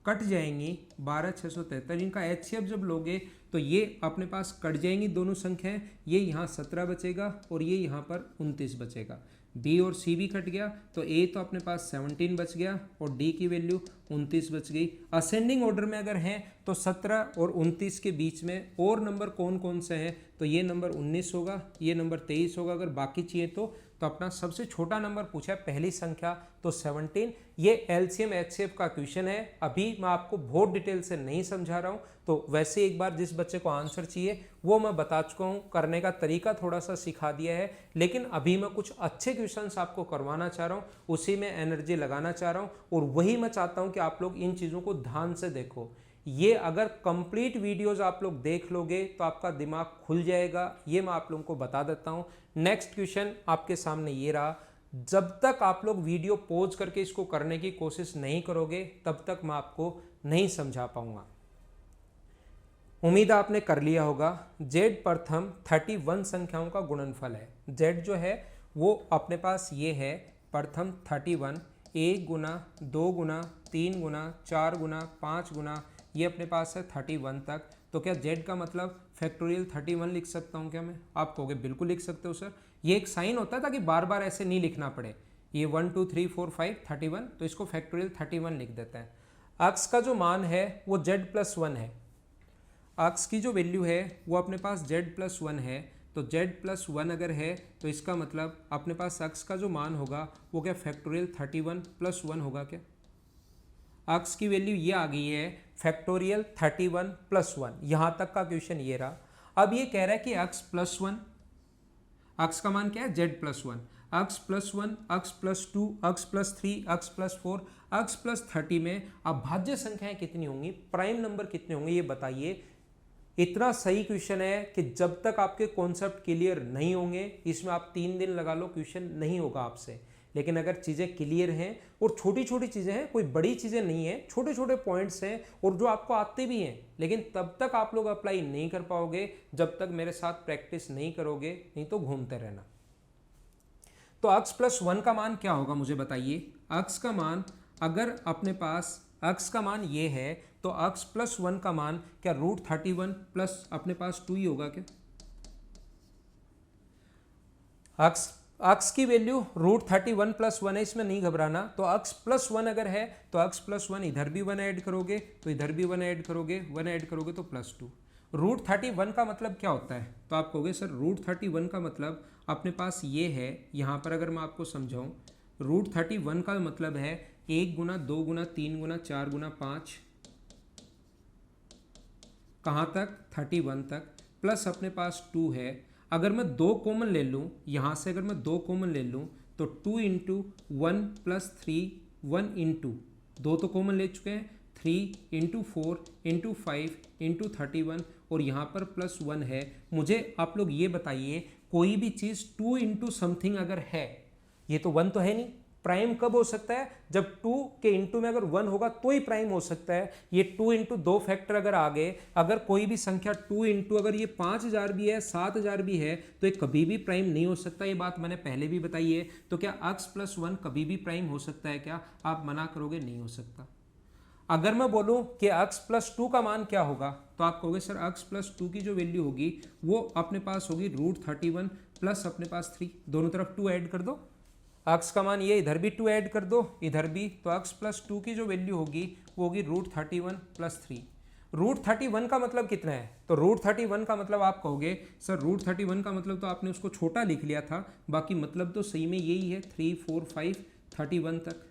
कट जाएंगी, 12 673। इनका एचसीएफ जब लोगे तो ये अपने पास कट जाएंगी दोनों संख्याएं, ये यहाँ 17 बचेगा और ये यहाँ पर 29 बचेगा। बी और सी भी कट गया तो ए तो अपने पास 17 बच गया और डी की वैल्यू 29 बच गई। असेंडिंग ऑर्डर में अगर हैं तो 17 और 29 के बीच में और नंबर कौन कौन से हैं, तो ये नंबर 19 होगा, ये नंबर 23 होगा। अगर बाकी चाहिए तो अपना सबसे छोटा नंबर पूछा है पहली संख्या तो 17। ये एलसीएम एचसीएफ का क्वेश्चन है। अभी मैं आपको बहुत डिटेल से नहीं समझा रहा हूँ, तो वैसे एक बार जिस बच्चे को आंसर चाहिए वो मैं बता चुका हूँ, करने का तरीका थोड़ा सा सिखा दिया है, लेकिन अभी मैं कुछ अच्छे क्वेश्चंस आपको करवाना चाह रहा हूँ, उसी में एनर्जी लगाना चाह रहा हूँ, और वही मैं चाहता हूँ कि आप लोग इन चीज़ों को ध्यान से देखो। ये अगर कंप्लीट वीडियोस आप लोग देख लोगे तो आपका दिमाग खुल जाएगा, ये मैं आप लोगों को बता देता हूँ। नेक्स्ट क्वेश्चन आपके सामने ये रहा, जब तक आप लोग वीडियो पॉज करके इसको करने की कोशिश नहीं करोगे तब तक मैं आपको नहीं समझा पाऊंगा। उम्मीद आपने कर लिया होगा। z प्रथम 31 संख्याओं का गुणनफल है। z जो है वो अपने पास ये है प्रथम 31, 1 गुना 2 गुना 3 गुना 4 गुना 5 गुना, ये अपने पास है 31 तक। तो क्या z का मतलब फैक्टोरियल 31 लिख सकता हूँ क्या मैं? आप कहोगे बिल्कुल लिख सकते हो सर, ये एक साइन होता है ताकि बार बार ऐसे नहीं लिखना पड़े। ये 1 2 3 4 5 31, तो इसको फैक्टोरियल 31 लिख देते हैं। अक्स का जो मान है वो z+1 है। अक्स की जो वैल्यू है वो अपने पास z+1 है, तो z+1 अगर है तो इसका मतलब अपने पास अक्स का जो मान होगा वो क्या फैक्टोरियल 31+1 होगा क्या? अक्स की वैल्यू ये आ गई है फैक्टोरियल 31+1। यहाँ तक का क्वेश्चन ये रहा। अब ये कह रहा है कि x+1, अक्स का मान क्या है z+1, x+1, x+2, x+3, x+4, x+30 में अभाज्य संख्याएं कितनी होंगी, प्राइम नंबर कितने होंगे, ये बताइए। इतना सही क्वेश्चन है कि जब तक आपके कॉन्सेप्ट क्लियर नहीं होंगे, इसमें आप 3 दिन लगा लो, क्वेश्चन नहीं होगा आपसे। लेकिन अगर चीज़ें क्लियर हैं और छोटी छोटी चीज़ें हैं, कोई बड़ी चीज़ें नहीं हैं, छोटे छोटे पॉइंट्स हैं और जो आपको आते भी हैं, लेकिन तब तक आप लोग अप्लाई नहीं कर पाओगे जब तक मेरे साथ प्रैक्टिस नहीं करोगे, नहीं तो घूमते रहना। तो x+1 का मान क्या होगा मुझे बताइए। x का मान अगर अपने पास x का मान ये है तो x+1 का मान क्या √31 प्लस अपने पास 2 ही होगा क्या? x की वैल्यू √31+1 है, इसमें नहीं घबराना। तो x+1 अगर है तो x+1 इधर भी 1 ऐड करोगे तो इधर भी 1 ऐड करोगे, 1 ऐड करोगे तो +2। √31 का मतलब क्या होता है? तो आप कहोगे सर √31 का मतलब अपने पास ये है, यहाँ पर अगर मैं आपको समझाऊँ, √31 का मतलब है 1 गुना 2 गुना 3 गुना 4 गुना 5, कहाँ तक 31 तक, प्लस अपने पास 2 है। अगर मैं 2 कॉमन ले लूँ, यहाँ से अगर मैं 2 कॉमन ले लूँ तो 2 × 1 + 3, 1 × 2 तो कॉमन ले चुके हैं, 3 × 4 × 5 × 31 और यहाँ पर +1 है। मुझे आप लोग ये बताइए, कोई भी चीज़ 2 × समथिंग अगर है, ये तो 1 तो है नहीं, प्राइम कब हो सकता है? जब 2 के इंटू में अगर 1 होगा तो ही प्राइम हो सकता है। ये 2 × 2 फैक्टर अगर आ गए, अगर कोई भी संख्या 2 × अगर ये 5000 भी है, 7000 भी है, तो ये कभी भी प्राइम नहीं हो सकता। ये बात मैंने पहले भी बताई है। तो क्या x+1 कभी भी प्राइम हो सकता है क्या? आप मना करोगे नहीं हो सकता। अगर मैं बोलूं कि x+2 का मान क्या होगा, तो आप कहोगे सर x+2 की जो वैल्यू होगी वो अपने पास होगी √31 प्लस अपने पास 3, दोनों तरफ 2 ऐड कर दो। x का मान ये, इधर भी 2 ऐड कर दो, इधर भी, तो x+2 की जो वैल्यू होगी वो होगी √31 + 3। √31 का मतलब कितना है? तो √31 का मतलब आप कहोगे सर √31 का मतलब तो आपने उसको छोटा लिख लिया था, बाकी मतलब तो सही में यही है, 3 4 5 31 तक,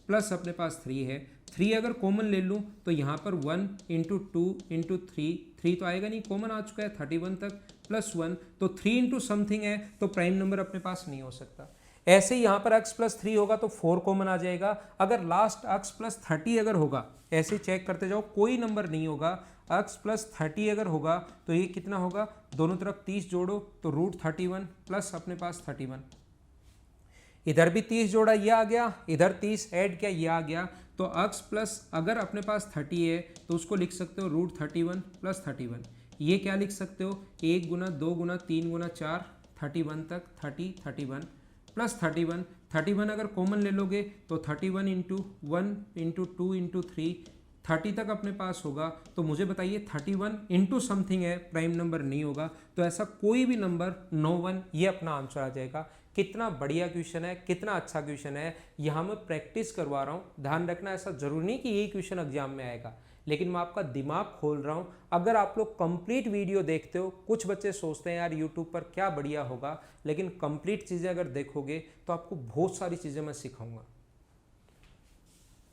प्लस अपने पास 3 है। 3 अगर कॉमन ले लूँ तो यहाँ पर 1 × 2 × 3, 3 तो आएगा नहीं, कॉमन आ चुका है 31 तक, +1, तो 3 × समथिंग है तो प्राइम नंबर अपने पास नहीं हो सकता। ऐसे ही यहाँ पर x+3 होगा तो 4 कॉमन आ जाएगा। अगर लास्ट x+30 अगर होगा, ऐसे चेक करते जाओ, कोई नंबर नहीं होगा, x+30 अगर होगा तो ये कितना होगा, दोनों तरफ 30 जोड़ो तो √31 प्लस अपने पास 31, इधर भी 30 जोड़ा ये आ गया, इधर 30 ऐड किया ये आ गया। तो x+ अगर अपने पास 30 है तो उसको लिख सकते हो √31 + 31। ये क्या लिख सकते हो, 1 गुना 2 गुना 3 गुना 4, 31 तक, 30 31 प्लस 31, 31 अगर कॉमन ले लोगे तो 31 × 1 × 2 × 3, 30 तक अपने पास होगा। तो मुझे बताइए 31 × समथिंग है, प्राइम नंबर नहीं होगा। तो ऐसा कोई भी नंबर नो 1, ये अपना आंसर आ जाएगा। कितना बढ़िया क्वेश्चन है, कितना अच्छा क्वेश्चन है। यहाँ मैं प्रैक्टिस करवा रहा हूँ, ध्यान रखना, ऐसा जरूरी नहीं कि यही क्वेश्चन एग्जाम में आएगा, लेकिन मैं आपका दिमाग खोल रहा हूँ। अगर आप लोग कंप्लीट वीडियो देखते हो, कुछ बच्चे सोचते हैं यार यूट्यूब पर क्या बढ़िया होगा, लेकिन कंप्लीट चीज़ें अगर देखोगे तो आपको बहुत सारी चीज़ें मैं सिखाऊंगा।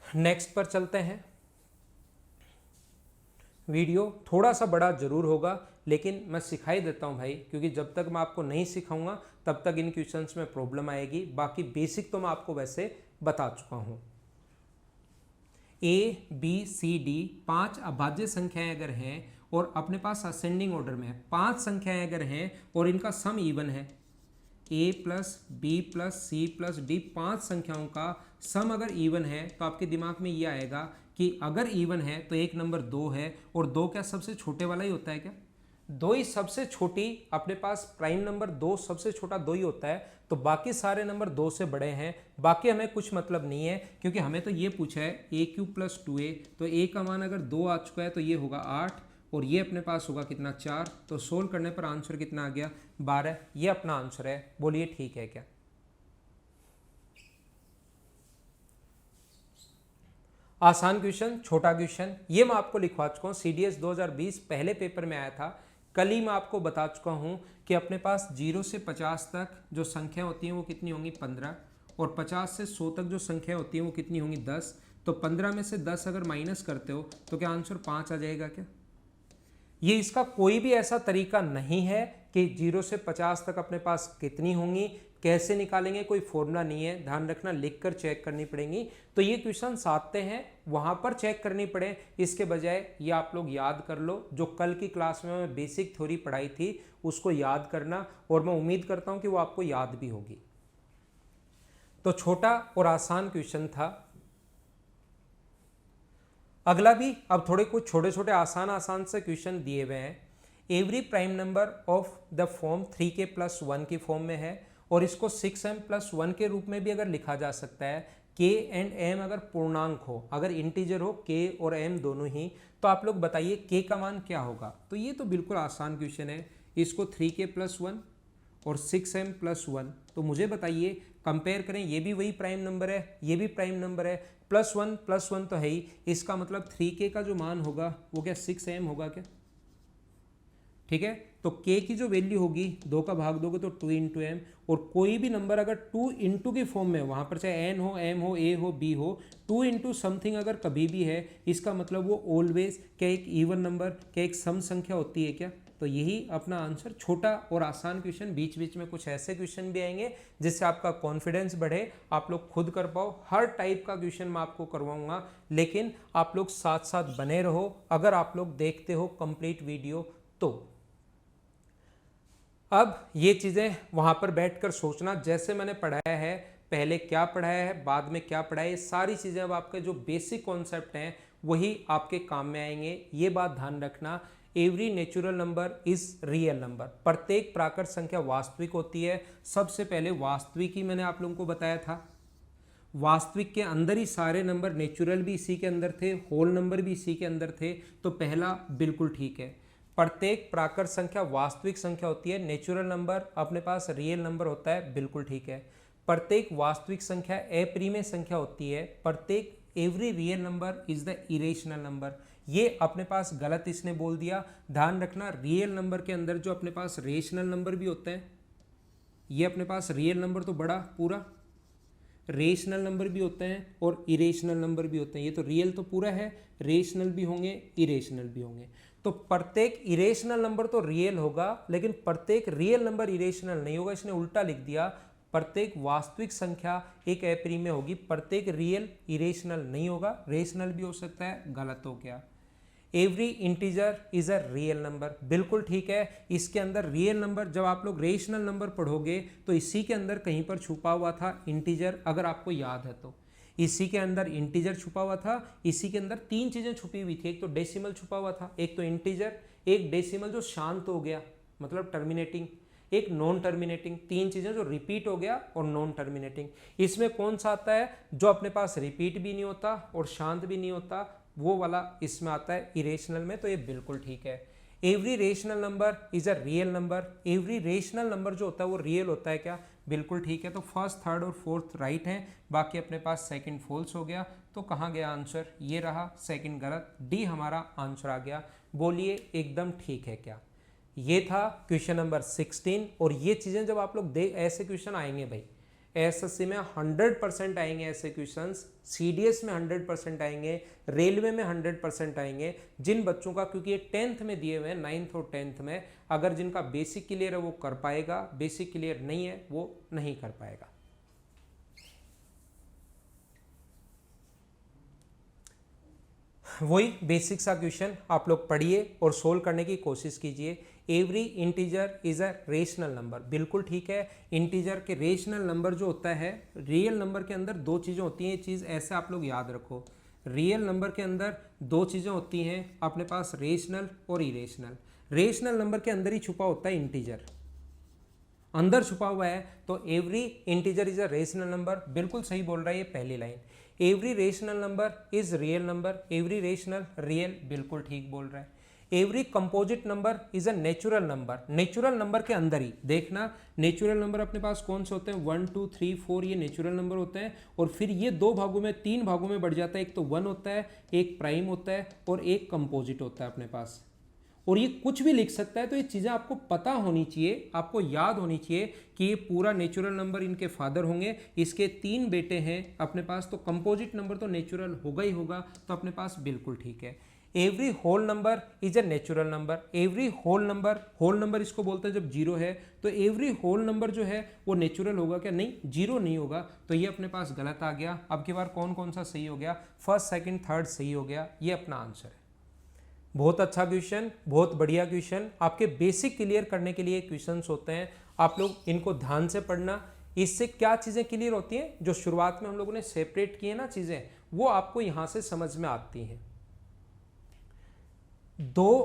नेक्स्ट पर चलते हैं। वीडियो थोड़ा सा बड़ा ज़रूर होगा, लेकिन मैं सिखाई देता हूँ भाई, क्योंकि जब तक मैं आपको नहीं सिखाऊंगा तब तक इन क्वेश्चंस में प्रॉब्लम आएगी। बाकी बेसिक तो मैं आपको वैसे बता चुका हूँ। ए बी सी डी 5 अभाज्य संख्याएं अगर हैं और अपने पास असेंडिंग ऑर्डर में है, 5 संख्याएं अगर हैं और इनका सम इवन है, A plus B plus C plus D 5 संख्याओं का सम अगर इवन है, तो आपके दिमाग में ये आएगा कि अगर इवन है तो एक नंबर 2 है, और 2 क्या सबसे छोटे वाला ही होता है क्या? 2 ही सबसे छोटी, अपने पास प्राइम नंबर 2 सबसे छोटा 2 ही होता है, तो बाकी सारे नंबर 2 से बड़े हैं। बाकी हमें कुछ मतलब नहीं है, क्योंकि हमें तो ये पूछा है ए क्यूब प्लस 2a, तो a का मान अगर 2 आ चुका है तो ये होगा 8, और ये अपने पास होगा कितना 4, तो सोल्व करने पर आंसर कितना आ गया 12। ये अपना आंसर है। बोलिए ठीक है क्या? आसान क्वेश्चन, छोटा क्वेश्चन, ये मैं आपको लिखवा चुका हूँ। CDS 2020 पहले पेपर में आया था। कल ही मैं आपको बता चुका हूँ कि अपने पास 0 से 50 तक जो संख्या होती हैं वो कितनी होंगी 15, और 50 से 100 तक जो संख्या होती है वो कितनी होंगी 10। तो 15 में से 10 अगर माइनस करते हो तो क्या आंसर 5 आ जाएगा क्या? ये इसका कोई भी ऐसा तरीका नहीं है कि 0 से 50 तक अपने पास कितनी होंगी, कैसे निकालेंगे, कोई फॉर्मूला नहीं है। ध्यान रखना, लिखकर चेक करनी पड़ेंगी। तो ये क्वेश्चन आते हैं वहां पर चेक करनी पड़े, इसके बजाय ये आप लोग याद कर लो। जो कल की क्लास में मैं बेसिक थ्योरी पढ़ाई थी उसको याद करना, और मैं उम्मीद करता हूं कि वो आपको याद भी होगी। तो छोटा और आसान क्वेश्चन था। अगला भी अब थोड़े कुछ छोटे छोटे आसान से क्वेश्चन दिए हुए हैं। Every prime number of the form 3k plus 1 की फॉर्म में है, और इसको 6m प्लस 1 के रूप में भी अगर लिखा जा सकता है। k एंड m अगर पूर्णांक हो, अगर इंटीजर हो k और m दोनों ही, तो आप लोग बताइए k का मान क्या होगा? तो ये तो बिल्कुल आसान क्वेश्चन है। इसको 3k प्लस 1 और 6m प्लस 1, तो मुझे बताइए, कंपेयर करें, ये भी वही प्राइम नंबर है, ये भी प्राइम नंबर है, प्लस वन तो है ही। इसका मतलब 3k का जो मान होगा वो क्या 6m होगा क्या? ठीक है, तो k की जो वैल्यू होगी 2 का भाग दोगे तो 2 इंटू एम, और कोई भी नंबर अगर 2 इंटू की फॉर्म में, वहां पर चाहे n हो, m हो, a हो, b हो, 2 इंटू समथिंग अगर कभी भी है, इसका मतलब वो ऑलवेज क्या एक इवन नंबर, क्या एक सम संख्या होती है क्या? तो यही अपना आंसर। छोटा और आसान क्वेश्चन, बीच बीच में कुछ ऐसे क्वेश्चन भी आएंगे जिससे आपका कॉन्फिडेंस बढ़े, आप लोग खुद कर पाओ। हर टाइप का क्वेश्चन मैं आपको करवाऊंगा, लेकिन आप लोग साथ साथ बने रहो। अगर आप लोग देखते हो कंप्लीट वीडियो तो अब ये चीज़ें वहाँ पर बैठकर सोचना, जैसे मैंने पढ़ाया है, पहले क्या पढ़ाया है, बाद में क्या पढ़ाया है, सारी चीज़ें अब आपके जो बेसिक कॉन्सेप्ट हैं वही आपके काम में आएंगे। ये बात ध्यान रखना, every natural number is real number, प्रत्येक प्राकृत संख्या वास्तविक होती है। सबसे पहले वास्तविक ही मैंने आप लोगों को बताया था, वास्तविक के अंदर ही सारे नंबर, नेचुरल भी इसी के अंदर थे, होल नंबर भी इसी के अंदर थे, तो पहला बिल्कुल ठीक है। प्रत्येक प्राकृत संख्या वास्तविक संख्या होती है, नेचुरल नंबर अपने पास रियल नंबर होता है, बिल्कुल ठीक है। प्रत्येक वास्तविक संख्या अप्रिमेय संख्या होती है, प्रत्येक every real number is the irrational number, ये अपने पास गलत इसने बोल दिया। ध्यान रखना, रियल नंबर के अंदर जो अपने पास रेशनल नंबर भी होते हैं, ये अपने पास रियल नंबर तो बड़ा पूरा, रेशनल नंबर भी होते हैं और इरेशनल नंबर भी होते हैं। ये तो रियल तो पूरा है, रेशनल भी होंगे, इरेशनल भी होंगे। तो प्रत्येक इरेशनल नंबर तो रियल होगा, लेकिन प्रत्येक रियल नंबर इरेशनल नहीं होगा, इसने उल्टा लिख दिया। प्रत्येक वास्तविक संख्या एक अप्रिमेय होगी, प्रत्येक रियल इरेशनल नहीं होगा, रेशनल भी हो सकता है, गलत हो गया। Every integer is a real number, बिल्कुल ठीक है। इसके अंदर रियल नंबर, जब आप लोग रेशनल नंबर पढ़ोगे तो इसी के अंदर कहीं पर छुपा हुआ था इंटीजर, अगर आपको याद है तो इसी के अंदर इंटीजर छुपा हुआ था। इसी के अंदर 3 चीजें छुपी हुई थी, एक तो डेसिमल छुपा हुआ था, एक तो इंटीजर, एक डेसिमल जो शांत हो गया मतलब टर्मिनेटिंग, एक नॉन टर्मिनेटिंग, 3 चीजें जो रिपीट हो गया और नॉन टर्मिनेटिंग। इसमें कौन सा आता है जो अपने पास रिपीट भी नहीं होता और शांत भी नहीं होता, वो वाला इसमें आता है इरेशनल में, तो ये बिल्कुल ठीक है। Every rational number is a real number, every rational number जो होता है वो रियल होता है क्या? बिल्कुल ठीक है। तो फर्स्ट, थर्ड और फोर्थ राइट है, बाकी अपने पास सेकंड फॉल्स हो गया। तो कहाँ गया आंसर? ये रहा, सेकंड गलत, डी हमारा आंसर आ गया। बोलिए एकदम ठीक है क्या? ये था क्वेश्चन नंबर 16। और ये चीज़ें जब आप लोग ऐसे क्वेश्चन आएंगे भाई, एसएससी में 100% आएंगे ऐसे क्वेश्चंस, सीडीएस में 100% आएंगे, रेलवे में 100% आएंगे। जिन बच्चों का, क्योंकि ये 10th में दिए हुए हैं, 9th और 10th में, अगर जिनका बेसिक क्लियर है वो कर पाएगा, बेसिक क्लियर नहीं है वो नहीं कर पाएगा। वही बेसिक सा क्वेश्चन आप लोग पढ़िए और सोल्व करने की कोशिश कीजिए। Every integer is a rational number, बिल्कुल ठीक है। इंटीजर के रेशनल नंबर जो होता है, रियल नंबर के अंदर दो चीज़ें होती हैं, ये चीज़ ऐसे आप लोग याद रखो। रियल नंबर के अंदर दो चीज़ें होती हैं अपने पास, रेशनल और इरेशनल। रेशनल नंबर के अंदर ही छुपा होता है इंटीजर, अंदर छुपा हुआ है। तो every integer is a rational number, बिल्कुल सही बोल रहा है ये पहली line. Every rational number is real number, every rational real, बिल्कुल ठीक बोल रहा है। Every composite number is a natural number, natural number के अंदर ही देखना, नेचुरल नंबर अपने पास कौन से होते हैं, 1 2 3 4, ये नेचुरल नंबर होते हैं। और फिर ये दो भागों में, तीन भागों में बढ़ जाता है, एक तो 1 होता है, एक प्राइम होता है और एक कंपोजिट होता है अपने पास। और ये कुछ भी लिख सकता है, तो ये चीज़ें आपको पता होनी चाहिए, आपको याद होनी चाहिए कि ये पूरा नेचुरल नंबर इनके फादर होंगे, इसके 3 बेटे हैं अपने पास, तो कंपोजिट नंबर तो नेचुरल होगा ही होगा, तो अपने पास बिल्कुल ठीक है। Every whole number is a natural number, every whole number इसको बोलते हैं जब जीरो है, तो एवरी होल नंबर जो है वो नेचुरल होगा क्या, नहीं, जीरो नहीं होगा, तो ये अपने पास गलत आ गया। अब की बार कौन कौन सा सही हो गया, फर्स्ट सेकंड थर्ड सही हो गया, ये अपना आंसर है। बहुत अच्छा क्वेश्चन, बहुत बढ़िया क्वेश्चन, आपके बेसिक क्लियर करने के लिए क्वेश्चंस होते हैं, आप लोग इनको ध्यान से पढ़ना। इससे क्या चीज़ें क्लियर होती हैं, जो शुरुआत में हम लोगों ने सेपरेट किए ना चीज़ें, वो आपको यहाँ से समझ में आती हैं। दो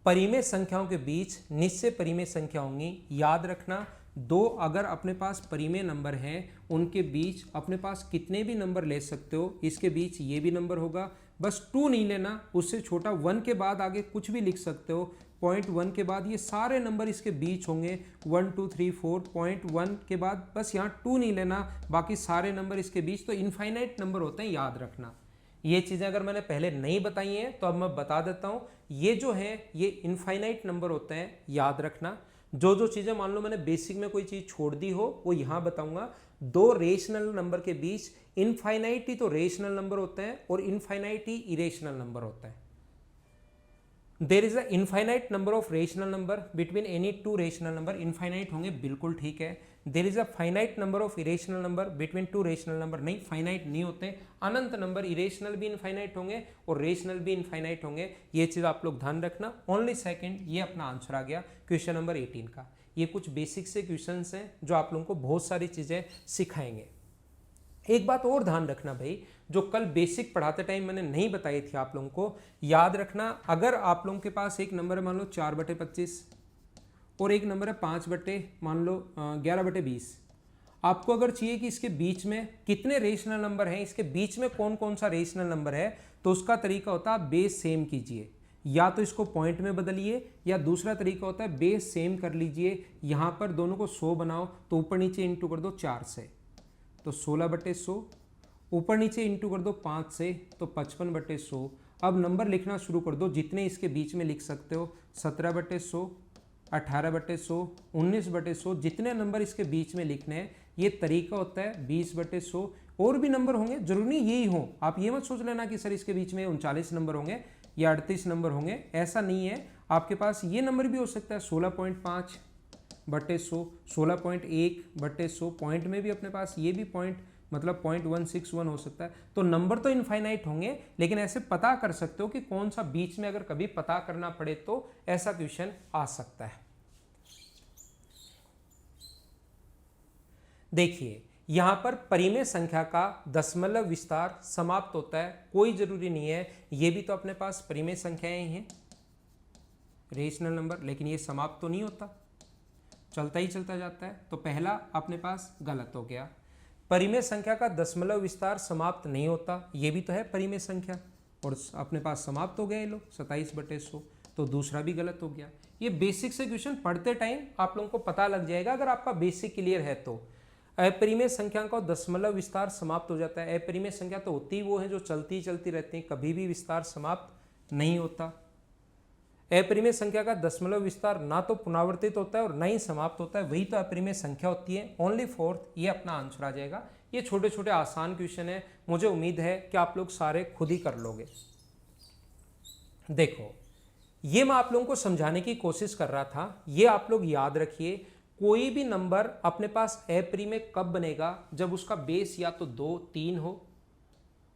परिमेय संख्याओं के बीच निश्चय परिमेय संख्या होंगी, याद रखना। दो अगर अपने पास परिमेय नंबर हैं, उनके बीच अपने पास कितने भी नंबर ले सकते हो, इसके बीच ये भी नंबर होगा, बस 2 नहीं लेना, उससे छोटा 1 के बाद आगे कुछ भी लिख सकते हो, 0.1 के बाद ये सारे नंबर इसके बीच होंगे, 1 2 3 4, 0.1 के बाद बस यहाँ 2 नहीं लेना, बाकी सारे नंबर इसके बीच, तो इनफाइनाइट नंबर होते हैं, याद रखना। ये चीज़ें अगर मैंने पहले नहीं बताई हैं तो अब मैं बता देता हूँ, ये जो है ये इनफाइनाइट नंबर होते हैं, याद रखना। जो जो चीज़ें मान लो मैंने बेसिक में कोई चीज़ छोड़ दी हो वो यहाँ बताऊंगा। दो रेशनल नंबर के बीच इनफाइनाइट ही तो रेशनल नंबर होते हैं और इनफाइनाइट ही इरेशनल नंबर होता है। There is a infinite number of rational number between any two rational number, infinite होंगे, बिल्कुल ठीक है। There is a finite number of irrational number between two rational number, नहीं, फाइनाइट नहीं होते। अनंत नंबर, इरेशनल भी इनफाइनाइट होंगे और रेशनल भी इनफाइनाइट होंगे, ये चीज़ आप लोग ध्यान रखना। ओनली सेकंड, ये अपना आंसर आ गया क्वेश्चन नंबर 18 का। ये कुछ बेसिक से क्वेश्चन हैं जो आप लोगों को बहुत सारी चीज़ें सिखाएंगे। एक बात और ध्यान रखना भाई, जो कल बेसिक पढ़ाते टाइम मैंने नहीं बताई थी आप लोगों को, याद रखना। अगर आप लोगों के पास एक नंबर है मान लो 4/25 और एक नंबर है 11/20, आपको अगर चाहिए कि इसके बीच में कितने रेशनल नंबर हैं, इसके बीच में कौन कौन सा रेशनल नंबर है, तो उसका तरीका होता है बेस सेम कीजिए, या तो इसको पॉइंट में बदलिए, या दूसरा तरीका होता है बेस सेम कर लीजिए, यहाँ पर दोनों को 100 बनाओ तो ऊपर नीचे इंटू कर दो 4 से, तो 16/100, ऊपर नीचे इंटू कर दो 5 से तो 55/100। अब नंबर लिखना शुरू कर दो, जितने इसके बीच में लिख सकते हो, 17/100, 18/100, 19/100, जितने नंबर इसके बीच में लिखने हैं, ये तरीका होता है 20/100। और भी नंबर होंगे, जरूरी नहीं यही हो, आप ये मत सोच लेना कि सर इसके बीच में 39 नंबर होंगे या 38 नंबर होंगे, ऐसा नहीं है। आपके पास ये नंबर भी हो सकता है 16.5/100, 16.1/100, पॉइंट में भी अपने पास ये भी पॉइंट मतलब 0.161 हो सकता है। तो नंबर तो इनफाइनाइट होंगे, लेकिन ऐसे पता कर सकते हो कि कौन सा बीच में, अगर कभी पता करना पड़े तो ऐसा क्वेश्चन आ सकता है। देखिए यहां पर परिमेय संख्या का दशमलव विस्तार समाप्त होता है, कोई जरूरी नहीं है, ये भी तो अपने पास परिमेय संख्याएं हैं, रेशनल नंबर, लेकिन ये समाप्त तो नहीं होता, चलता ही चलता जाता है, तो पहला अपने पास गलत हो गया। परिमेय संख्या का दशमलव विस्तार समाप्त नहीं होता, ये भी तो है परिमेय संख्या, और अपने पास समाप्त हो गया ये लोग 27/100, तो दूसरा भी गलत हो गया। ये बेसिक से क्वेश्चन पढ़ते टाइम आप लोगों को पता लग जाएगा, अगर आपका बेसिक क्लियर है तो। अपरिमेय संख्या का दशमलव विस्तार समाप्त हो जाता है। अपरिमेय संख्या तो होती वो है जो चलती चलती रहती है, कभी भी विस्तार समाप्त नहीं होता। अपरिमेय संख्या का दशमलव विस्तार ना तो पुनरावर्तित होता है और ना ही समाप्त होता है, वही तो अपरिमेय संख्या होती है। ओनली फोर्थ, ये अपना आंसर आ जाएगा। ये छोटे छोटे आसान क्वेश्चन है, मुझे उम्मीद है कि आप लोग सारे खुद ही कर लोगे। देखो, ये मैं आप लोगों को समझाने की कोशिश कर रहा था, ये आप लोग याद रखिए, कोई भी नंबर अपने पास अपरिमेय कब बनेगा, जब उसका बेस या तो 2, 3 हो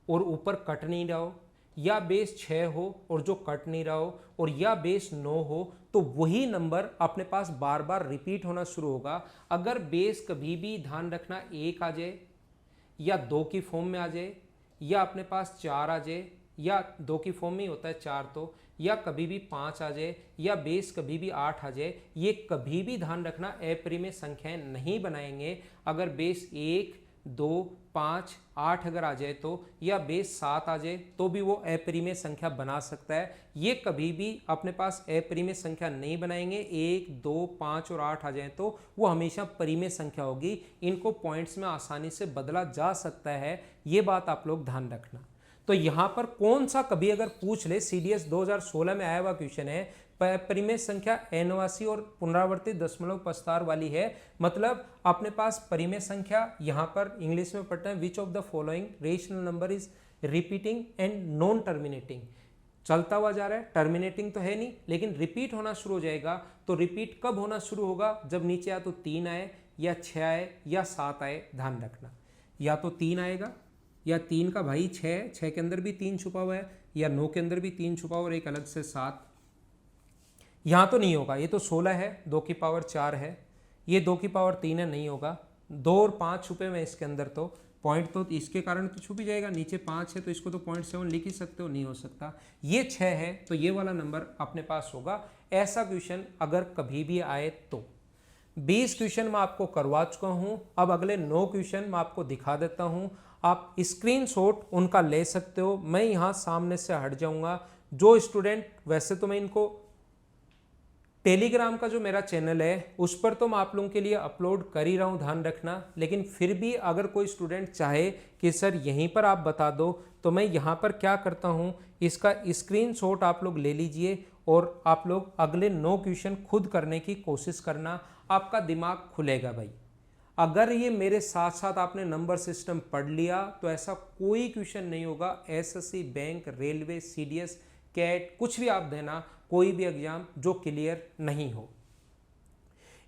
और ऊपर कट नहीं रहा हो, या बेस 6 हो और जो कट नहीं रहा हो, और या बेस 9 हो, तो वही नंबर अपने पास बार बार रिपीट होना शुरू होगा। अगर बेस कभी भी, ध्यान रखना, 1 आ जाए या 2 की फॉर्म में आ जाए, या अपने पास 4 आ जाए, या 2 की फॉर्म में ही होता है 4 तो, या कभी भी 5 आ जाए, या बेस कभी भी 8 आ जाए, ये कभी भी ध्यान रखना अपरिमेय संख्याएं नहीं बनाएंगे। अगर बेस 1, 2, 5, 8 अगर आ जाए तो, या बेस 7 आ जाए तो भी वो अपरिमेय संख्या बना सकता है। ये कभी भी अपने पास अपरिमेय संख्या नहीं बनाएंगे। 1, 2, 5 और 8 आ जाए तो वो हमेशा परिमेय संख्या होगी। इनको पॉइंट्स में आसानी से बदला जा सकता है, ये बात आप लोग ध्यान रखना। तो यहाँ पर कौन सा कभी अगर पूछ ले, सीडीएस 2016 में आया हुआ क्वेश्चन है, परिमेय संख्या अनवासी और पुनरावर्तित दशमलव प्रस्तार वाली है, मतलब अपने पास परिमेय संख्या, यहाँ पर इंग्लिश में पढ़ते हैं, which of the following rational number is repeating and non terminating, चलता हुआ जा रहा है, टर्मिनेटिंग तो है नहीं, लेकिन रिपीट होना शुरू हो जाएगा। तो रिपीट कब होना शुरू होगा, जब नीचे या तो 3 आए, या 6 आए, या 7 आए। ध्यान रखना, या तो 3 आएगा, या 3 का भाई 6 के अंदर भी 3 छुपा हुआ है, या 9 के अंदर भी 3 छुपा हुआ और एक अलग से 7। यहाँ तो नहीं होगा, ये तो 16 है, 2 की पावर 4 है, ये 2 की पावर 3 है, नहीं होगा। 2 और 5 छुपे हुए इसके अंदर, तो पॉइंट तो इसके कारण तो छुप ही जाएगा। नीचे 5 है तो इसको तो 0.7 लिख ही सकते हो, नहीं हो सकता। ये 6 है तो ये वाला नंबर अपने पास होगा। ऐसा क्वेश्चन अगर कभी भी आए तो 20 क्वेश्चन मैं आपको करवा चुका हूँ। अब अगले 9 क्वेश्चन मैं आपको दिखा देता हूँ, आप स्क्रीनशॉट उनका ले सकते हो। मैं यहाँ सामने से हट जाऊँगा। जो स्टूडेंट, वैसे तो मैं इनको टेलीग्राम का जो मेरा चैनल है उस पर तो मैं आप लोगों के लिए अपलोड कर ही रहा हूँ, ध्यान रखना, लेकिन फिर भी अगर कोई स्टूडेंट चाहे कि सर यहीं पर आप बता दो, तो मैं यहाँ पर क्या करता हूँ, इसका स्क्रीनशॉट आप लोग ले लीजिए और आप लोग अगले 9 क्वेश्चन खुद करने की कोशिश करना, आपका दिमाग खुलेगा भाई। अगर ये मेरे साथ साथ आपने नंबर सिस्टम पढ़ लिया तो ऐसा कोई क्वेश्चन नहीं होगा, SSC, bank, railway, CDS, CAT, कुछ भी आप देना, कोई भी एग्जाम जो क्लियर नहीं हो।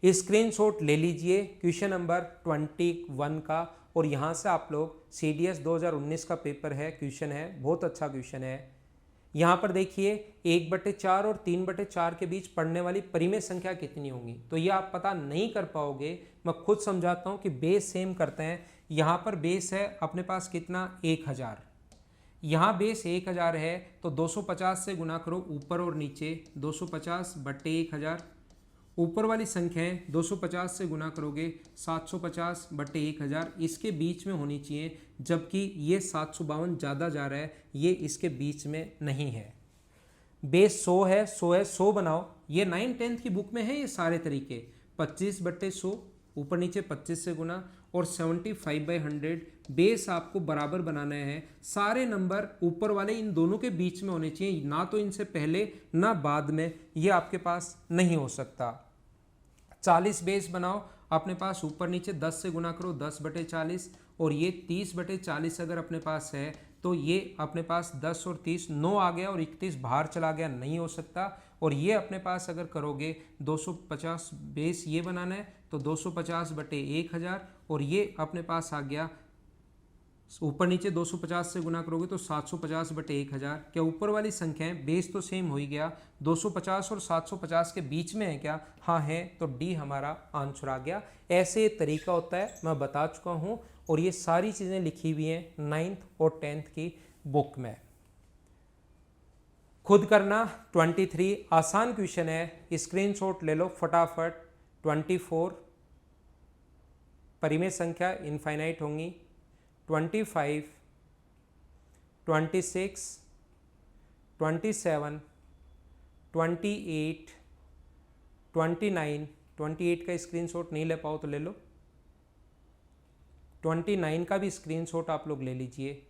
स्क्रीनशॉट ले लीजिए क्वेश्चन नंबर 21 का, और यहाँ से आप लोग सीडीएस 2019 का पेपर है, क्वेश्चन है, बहुत अच्छा क्वेश्चन है। यहाँ पर देखिए 1/4 और 3/4 के बीच पढ़ने वाली परिमेय संख्या कितनी होंगी, तो ये आप पता नहीं कर पाओगे। मैं खुद समझाता हूँ कि बेस सेम करते हैं। यहाँ पर बेस है अपने पास कितना, 1000, यहाँ बेस 1000 है तो 250 से गुना करो ऊपर और नीचे, 250/1000। ऊपर वाली संख्याएं 250 से गुना करोगे 750/1000, इसके बीच में होनी चाहिए, जबकि ये 752 ज़्यादा जा रहा है, ये इसके बीच में नहीं है। बेस 100 है, 100 है, 100 बनाओ, ये 9th-10th की बुक में है ये सारे तरीके। 25/100 ऊपर नीचे 25 से गुना, और 75/100 बेस आपको बराबर बनाना है। सारे नंबर ऊपर वाले इन दोनों के बीच में होने चाहिए, ना तो इनसे पहले ना बाद में, ये आपके पास नहीं हो सकता। 40 बेस बनाओ, अपने पास ऊपर नीचे 10 से गुना करो 10/40, और ये 30/40 अगर अपने पास है तो ये अपने पास 10 और 30 9 आ गया और 31 बाहर चला गया, नहीं हो सकता। और ये अपने पास अगर करोगे 250 बेस ये बनाना है तो 250/1000, और ये अपने पास आ गया ऊपर नीचे 250 से गुना करोगे तो 750/1000। क्या ऊपर वाली संख्याएं, बेस तो सेम हो ही गया, 250 और 750 के बीच में है क्या, हाँ है, तो डी हमारा आंसर आ गया। ऐसे तरीका होता है, मैं बता चुका हूँ, और ये सारी चीज़ें लिखी हुई हैं 9th और 10th की बुक में, खुद करना। 23 आसान क्वेश्चन है, स्क्रीनशॉट ले लो फटाफट। 24 परिमेय संख्या इनफाइनाइट होंगी। 25, 26, 27, 28, 29, 28 का स्क्रीनशॉट नहीं ले पाओ तो ले लो, 29 का भी स्क्रीनशॉट आप लोग ले लीजिए,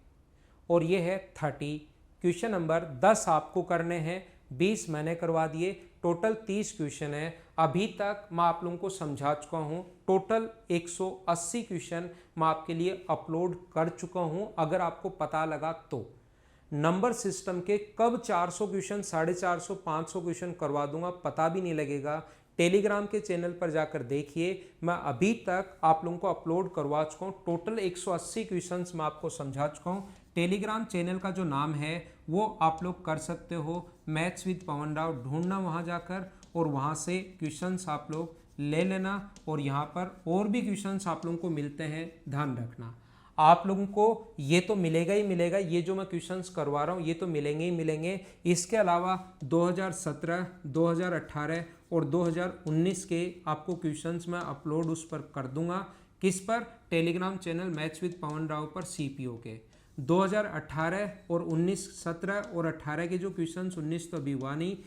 और ये है 30। क्वेश्चन नंबर 10 आपको करने हैं, 20 मैंने करवा दिए, टोटल 30 क्वेश्चन है। अभी तक मैं आप लोगों को समझा चुका हूँ, टोटल 180 क्वेश्चन मैं आपके लिए अपलोड कर चुका हूँ। अगर आपको पता लगा तो नंबर सिस्टम के कब 400 क्वेश्चन, 450, 500 क्वेश्चन करवा दूंगा, पता भी नहीं लगेगा। टेलीग्राम के चैनल पर जाकर देखिए, मैं अभी तक आप लोगों को अपलोड करवा चुका हूँ। टोटल 180 क्वेश्चंस मैं आपको समझा चुका हूँ। टेलीग्राम चैनल का जो नाम है वो आप लोग कर सकते हो मैथ्स विद पवन राव, ढूंढना वहाँ जाकर और वहाँ से क्वेश्चंस आप लोग ले लेना। और यहाँ पर और भी क्वेश्चंस आप लोगों को मिलते हैं, ध्यान रखना। आप लोगों को ये तो मिलेगा ही मिलेगा, ये जो मैं क्वेश्चंस करवा रहा हूँ ये तो मिलेंगे ही मिलेंगे। इसके अलावा 2017, 2018 और 2019 के आपको क्वेश्चंस मैं अपलोड उस पर कर दूंगा। किस पर? Telegram channel maths with Pawan Rao पर, सीपीओ के। 2018 और 19, 17 और 18 के जो क्वेश्चंस, 19 तो अभी हुआ नहीं,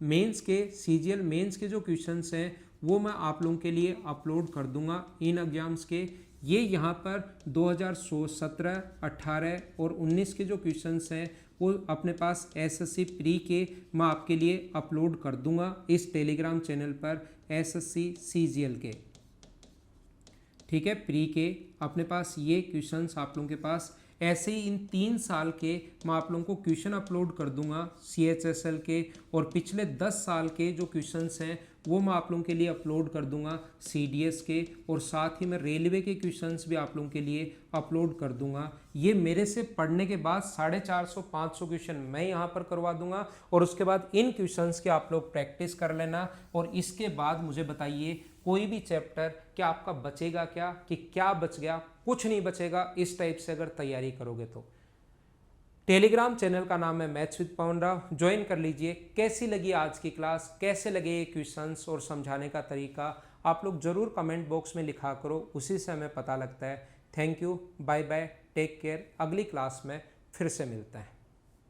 मेंस के, सीजीएल मेंस के जो क्वेश्चंस हैं वो मैं आप लोगों के लिए अपलोड कर दूंगा इन एग्जाम्स के। ये यहाँ पर 2017, 18 और 19 के जो क्वेश्चंस हैं वो अपने पास एसएससी प्री के मैं आपके लिए अपलोड कर दूंगा इस टेलीग्राम चैनल पर, एसएससी सीजीएल के, ठीक है, प्री के अपने पास ये क्वेश्चंस आप लोगों के पास। ऐसे ही इन 3 साल के मैं आप लोगों को क्वेश्चन अपलोड कर दूंगा सीएचएसएल के, और पिछले 10 साल के जो क्वेश्चंस हैं वो मैं आप लोगों के लिए अपलोड कर दूंगा सीडीएस के, और साथ ही मैं रेलवे के क्वेश्चंस भी आप लोगों के लिए अपलोड कर दूंगा। ये मेरे से पढ़ने के बाद 450, 500 क्वेश्चन मैं यहाँ पर करवा दूंगा, और उसके बाद इन क्वेश्चंस की आप लोग प्रैक्टिस कर लेना। और इसके बाद मुझे बताइए कोई भी चैप्टर क्या आपका बचेगा क्या, कि क्या बच गया? कुछ नहीं बचेगा इस टाइप से अगर तैयारी करोगे तो। टेलीग्राम चैनल का नाम है maths with Pawan Rao, join कर लीजिए। कैसी लगी आज की क्लास, कैसे लगे ये क्वेश्चंस और समझाने का तरीका, आप लोग जरूर कमेंट बॉक्स में लिखा करो, उसी से हमें पता लगता है। Thank you, bye bye, take care. अगली क्लास में फिर से मिलते हैं।